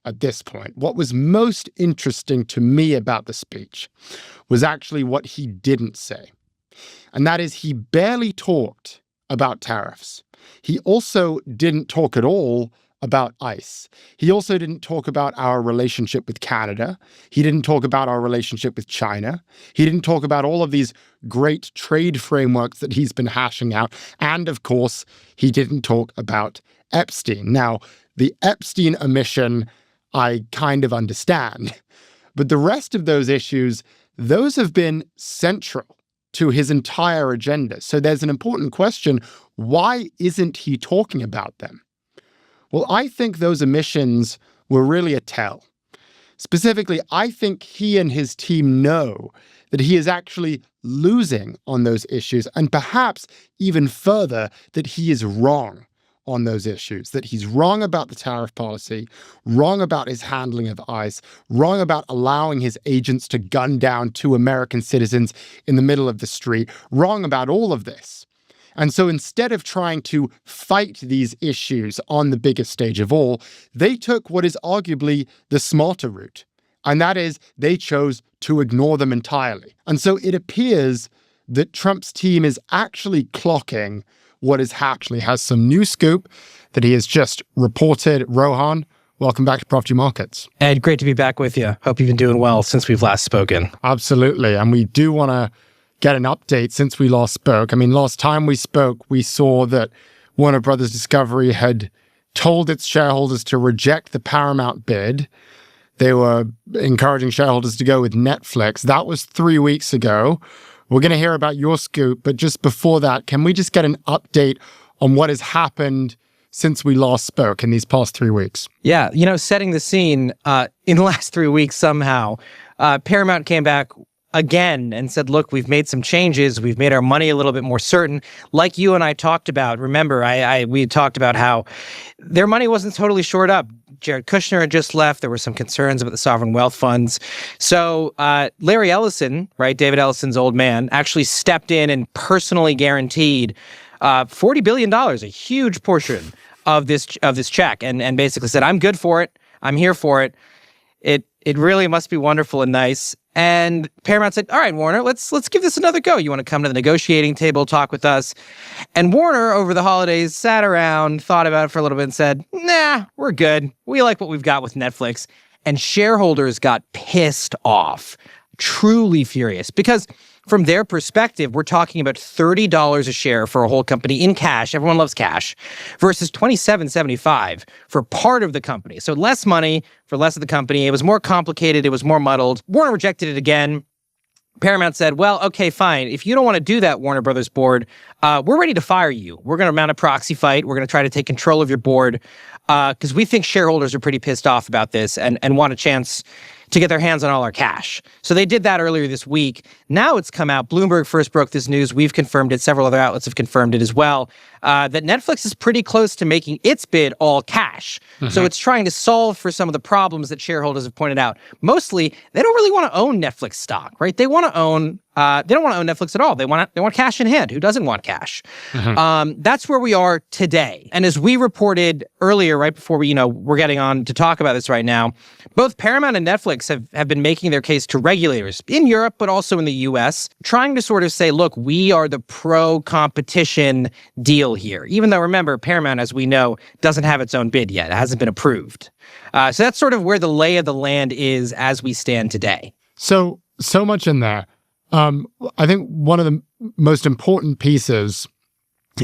at this point. What was most interesting to me about the speech was actually what he didn't say. And that is, he barely talked about tariffs. He also didn't talk at all about ICE. He also didn't talk about our relationship with Canada. He didn't talk about our relationship with China. He didn't talk about all of these great trade frameworks that he's been hashing out. And of course, he didn't talk about Epstein. Now, the Epstein omission, I kind of understand. But the rest of those issues, those have been central to his entire agenda. So there's an important question. Why isn't he talking about them? Well, I think those omissions were really a tell. Specifically, I think he and his team know that he is actually losing on those issues, and perhaps even further, that he is wrong on those issues, that he's wrong about the tariff policy, wrong about his handling of ICE, wrong about allowing his agents to gun down 2 American citizens in the middle of the street, wrong about all of this. And so instead of trying to fight these issues on the biggest stage of all, they took what is arguably the smarter route. And that is they chose to ignore them entirely. And so it appears that Trump's team is actually clocking what is actually has some new scoop that he has just reported. Rohan, welcome back to Prof G Markets. Ed, great to be back with you. Hope you've been doing well since we've last spoken. Absolutely. And we do want to get an update since we last spoke. I mean, last time we spoke, we saw that Warner Brothers Discovery had told its shareholders to reject the Paramount bid. They were encouraging shareholders to go with Netflix. That was 3 weeks ago. We're going to hear about your scoop, but just before that, can we just get an update on what has happened since we last spoke in these past 3 weeks? Yeah, setting the scene, in the last 3 weeks somehow, Paramount came back again and said, look, we've made some changes. We've made our money a little bit more certain. Like you and I talked about, remember, we talked about how their money wasn't totally shored up. Jared Kushner had just left. There were some concerns about the sovereign wealth funds. So Larry Ellison, right, David Ellison's old man, actually stepped in and personally guaranteed $40 billion, a huge portion of this check, and basically said, I'm good for it. I'm here for it. It really must be wonderful and nice. And Paramount said, all right, Warner, let's give this another go. You want to come to the negotiating table, talk with us? And Warner, over the holidays, sat around, thought about it for a little bit and said, nah, we're good. We like what we've got with Netflix. And shareholders got pissed off, truly furious, because from their perspective, we're talking about $30 a share for a whole company in cash. Everyone loves cash, versus $27.75 for part of the company. So less money for less of the company. It was more complicated. It was more muddled. Warner rejected it again. Paramount said, well, okay, fine. If you don't want to do that, Warner Brothers board, we're ready to fire you. We're going to mount a proxy fight. We're going to try to take control of your board because we think shareholders are pretty pissed off about this and want a chance to get their hands on all our cash. So they did that earlier this week. Now it's come out. Bloomberg first broke this news. We've confirmed it. Several other outlets have confirmed it as well, that Netflix is pretty close to making its bid all cash. Mm-hmm. So it's trying to solve for some of the problems that shareholders have pointed out. Mostly, they don't really want to own Netflix stock, right? They want to own they don't want to own Netflix at all. They want cash in hand. Who doesn't want cash? Mm-hmm. That's where we are today. And as we reported earlier, right before we're getting on to talk about this right now, both Paramount and Netflix have been making their case to regulators in Europe, but also in the US, trying to sort of say, look, we are the pro-competition deal here. Even though, remember, Paramount, as we know, doesn't have its own bid yet. It hasn't been approved. So that's sort of where the lay of the land is as we stand today. So much in there. I think one of the most important pieces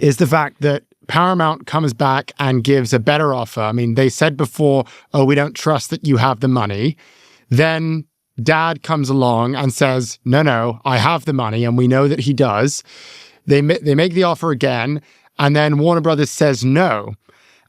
is the fact that Paramount comes back and gives a better offer. I mean, they said before, oh, we don't trust that you have the money. Then Dad comes along and says, no, I have the money, and we know that he does. They make the offer again, and then Warner Brothers says no.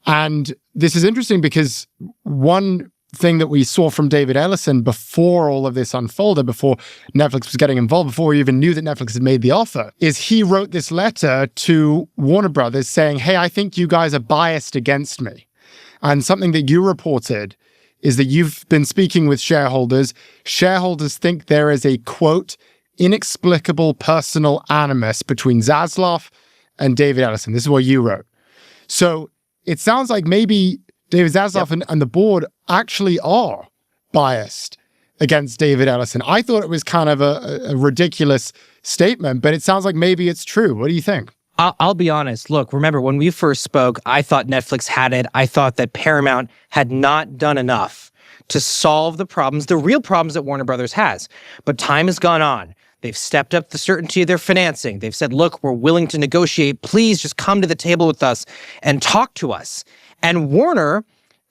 And this is interesting because one thing that we saw from David Ellison before all of this unfolded, before Netflix was getting involved, before we even knew that Netflix had made the offer, is he wrote this letter to Warner Brothers saying, hey, I think you guys are biased against me. And something that you reported is that you've been speaking with shareholders. Shareholders think there is a, quote, inexplicable personal animus between Zaslav and David Ellison. This is what you wrote. So it sounds like maybe David Zaslav and the board actually are biased against David Ellison. I thought it was kind of a ridiculous statement, but it sounds like maybe it's true. What do you think? I'll be honest. Look, remember when we first spoke, I thought Netflix had it. I thought that Paramount had not done enough to solve the problems, the real problems that Warner Brothers has. But time has gone on. They've stepped up the certainty of their financing. They've said, look, we're willing to negotiate. Please just come to the table with us and talk to us. And Warner,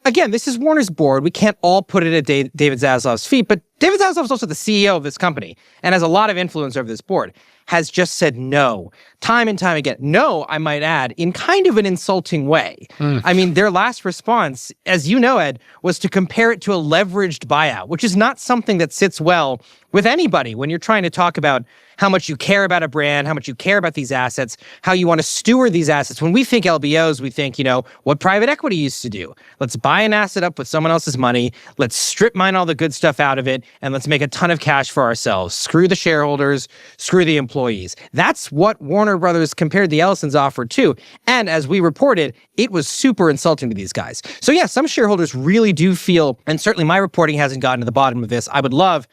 again, this is Warner's board. We can't all put it at David Zaslav's feet, but David Zaslav is also the CEO of this company and has a lot of influence over this board, has just said no, time and time again. No, I might add, in kind of an insulting way. I mean, their last response, as you know, Ed, was to compare it to a leveraged buyout, which is not something that sits well with anybody when you're trying to talk about how much you care about a brand, how much you care about these assets, how you want to steward these assets. When we think LBOs, we think, what private equity used to do. Let's buy an asset up with someone else's money. Let's strip mine all the good stuff out of it. and let's make a ton of cash for ourselves. Screw the shareholders, screw the employees. That's what Warner Brothers compared the Ellisons offer to. And as we reported, it was super insulting to these guys. So yeah, some shareholders really do feel, and certainly my reporting hasn't gotten to the bottom of this. I would love,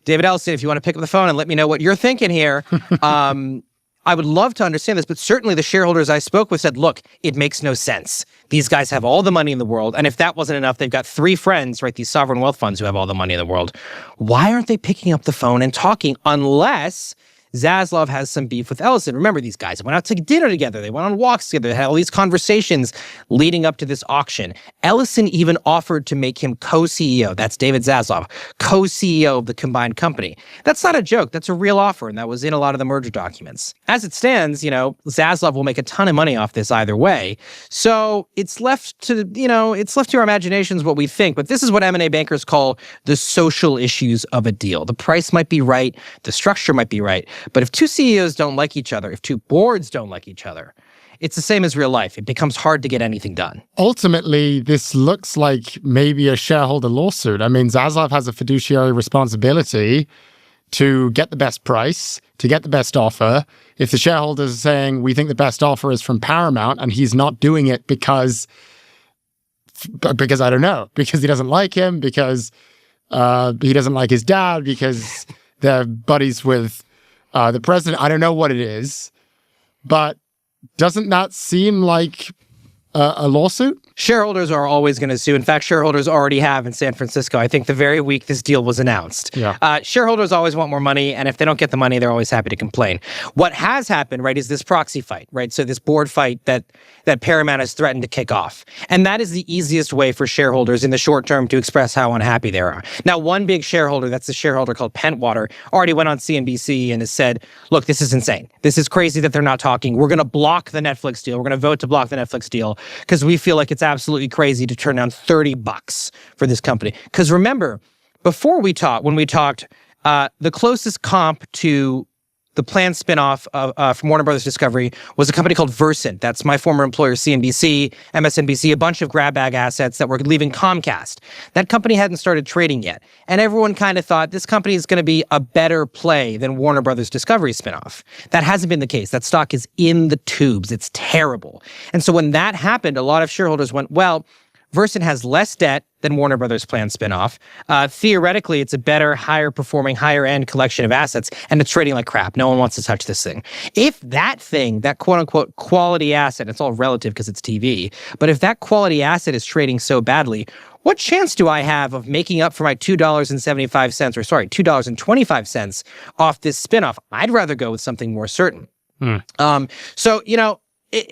David Ellison, if you want to pick up the phone and let me know what you're thinking here. I would love to understand this, but certainly the shareholders I spoke with said, look, it makes no sense. These guys have all the money in the world. And if that wasn't enough, they've got 3 friends, right? These sovereign wealth funds who have all the money in the world. Why aren't they picking up the phone and talking unless Zaslav has some beef with Ellison? Remember, these guys went out to dinner together. They went on walks together. They had all these conversations leading up to this auction. Ellison even offered to make him co-CEO. That's David Zaslav, co-CEO of the combined company. That's not a joke. That's a real offer, and that was in a lot of the merger documents. As it stands, Zaslav will make a ton of money off this either way. So it's left to, it's left to our imaginations what we think. But this is what M&A bankers call the social issues of a deal. The price might be right. The structure might be right. But if 2 CEOs don't like each other, if 2 boards don't like each other, it's the same as real life. It becomes hard to get anything done. Ultimately, this looks like maybe a shareholder lawsuit. I mean, Zaslav has a fiduciary responsibility to get the best price, to get the best offer. If the shareholders are saying, we think the best offer is from Paramount, and he's not doing it because I don't know, because he doesn't like him, because he doesn't like his dad, because they're buddies with the president, I don't know what it is, but doesn't that seem like a lawsuit? Shareholders are always going to sue. In fact, shareholders already have in San Francisco. I think the very week this deal was announced. Yeah. Shareholders always want more money, and if they don't get the money, they're always happy to complain. What has happened, right, is this proxy fight, right? So this board fight that Paramount has threatened to kick off. And that is the easiest way for shareholders in the short term to express how unhappy they are. Now, one big shareholder, that's a shareholder called Pentwater, already went on CNBC and has said, look, this is insane. This is crazy that they're not talking. We're going to block the Netflix deal. We're going to vote to block the Netflix deal because we feel like it's absolutely crazy to turn down $30 for this company. Because remember, before when we talked, the closest comp to the planned spinoff from Warner Brothers Discovery was a company called Versant. That's my former employer, CNBC, MSNBC, a bunch of grab bag assets that were leaving Comcast. That company hadn't started trading yet. And everyone kind of thought this company is going to be a better play than Warner Brothers Discovery spinoff. That hasn't been the case. That stock is in the tubes. It's terrible. And so when that happened, a lot of shareholders went, well, Versant has less debt than Warner Brothers' planned spinoff. Theoretically, it's a better, higher-performing, higher-end collection of assets, and it's trading like crap. No one wants to touch this thing. If that thing, that quote-unquote quality asset, it's all relative because it's TV, but if that quality asset is trading so badly, what chance do I have of making up for my $2.25 off this spinoff? I'd rather go with something more certain.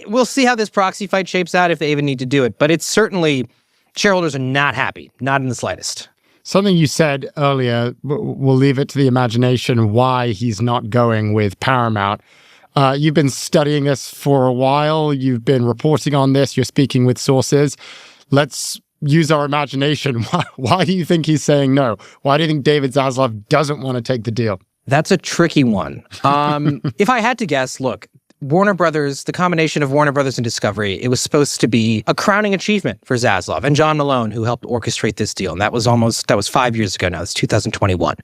We'll see how this proxy fight shapes out if they even need to do it. But it's certainly, shareholders are not happy, not in the slightest. Something you said earlier, we'll leave it to the imagination why he's not going with Paramount. You've been studying this for a while. You've been reporting on this. You're speaking with sources. Let's use our imagination. Why do you think he's saying no? Why do you think David Zaslav doesn't want to take the deal? That's a tricky one. If I had to guess, look, Warner Brothers, the combination of Warner Brothers and Discovery, it was supposed to be a crowning achievement for Zaslav and John Malone, who helped orchestrate this deal. And that was 5 years ago now. It's 2021.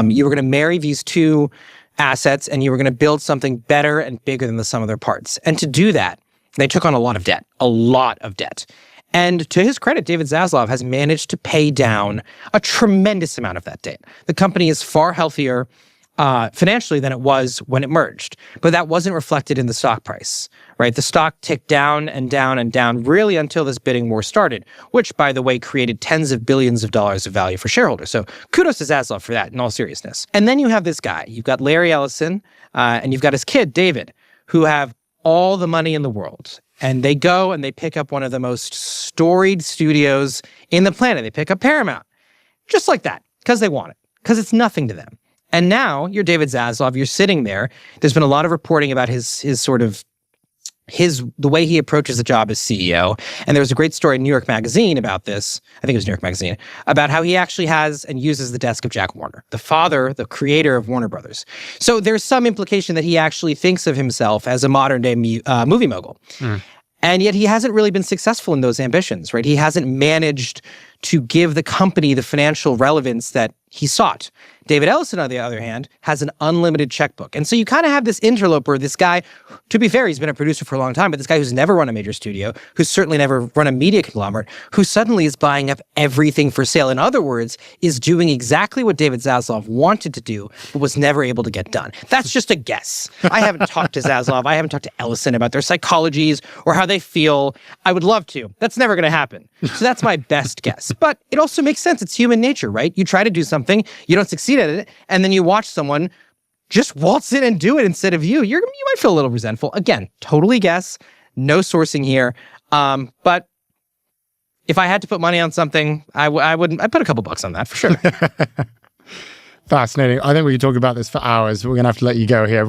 You were going to marry these 2 assets and you were going to build something better and bigger than the sum of their parts. And to do that, they took on a lot of debt. And to his credit, David Zaslav has managed to pay down a tremendous amount of that debt. The company is far healthier financially than it was when it merged. But that wasn't reflected in the stock price, right? The stock ticked down and down and down really until this bidding war started, which, by the way, created tens of billions of dollars of value for shareholders. So kudos to Zaslav for that, in all seriousness. And then you have this guy. You've got Larry Ellison, and you've got his kid, David, who have all the money in the world. And they go and they pick up one of the most storied studios in the planet. They pick up Paramount, just like that, because they want it, because it's nothing to them. And now you're David Zaslav, you're sitting there. There's been a lot of reporting about the way he approaches the job as CEO. And there was a great story in New York Magazine about this. I think it was New York Magazine, about how he actually has and uses the desk of Jack Warner, the father, the creator of Warner Brothers. So there's some implication that he actually thinks of himself as a modern day movie mogul. And yet he hasn't really been successful in those ambitions, right? He hasn't managed to give the company the financial relevance that he sought. David Ellison, on the other hand, has an unlimited checkbook. And so you kind of have this interloper, this guy, to be fair, he's been a producer for a long time, but this guy who's never run a major studio, who's certainly never run a media conglomerate, who suddenly is buying up everything for sale. In other words, is doing exactly what David Zaslav wanted to do, but was never able to get done. That's just a guess. I haven't talked to Zaslav. I haven't talked to Ellison about their psychologies or how they feel. I would love to. That's never going to happen. So that's my best guess. But it also makes sense. It's human nature, right? You try to do something, you don't succeed at it, and then you watch someone just waltz in and do it instead of you. You might feel a little resentful. Again, totally guess, no sourcing here. But if I had to put money on something, I'd put a couple bucks on that for sure. Fascinating. I think we could talk about this for hours. We're going to have to let you go here.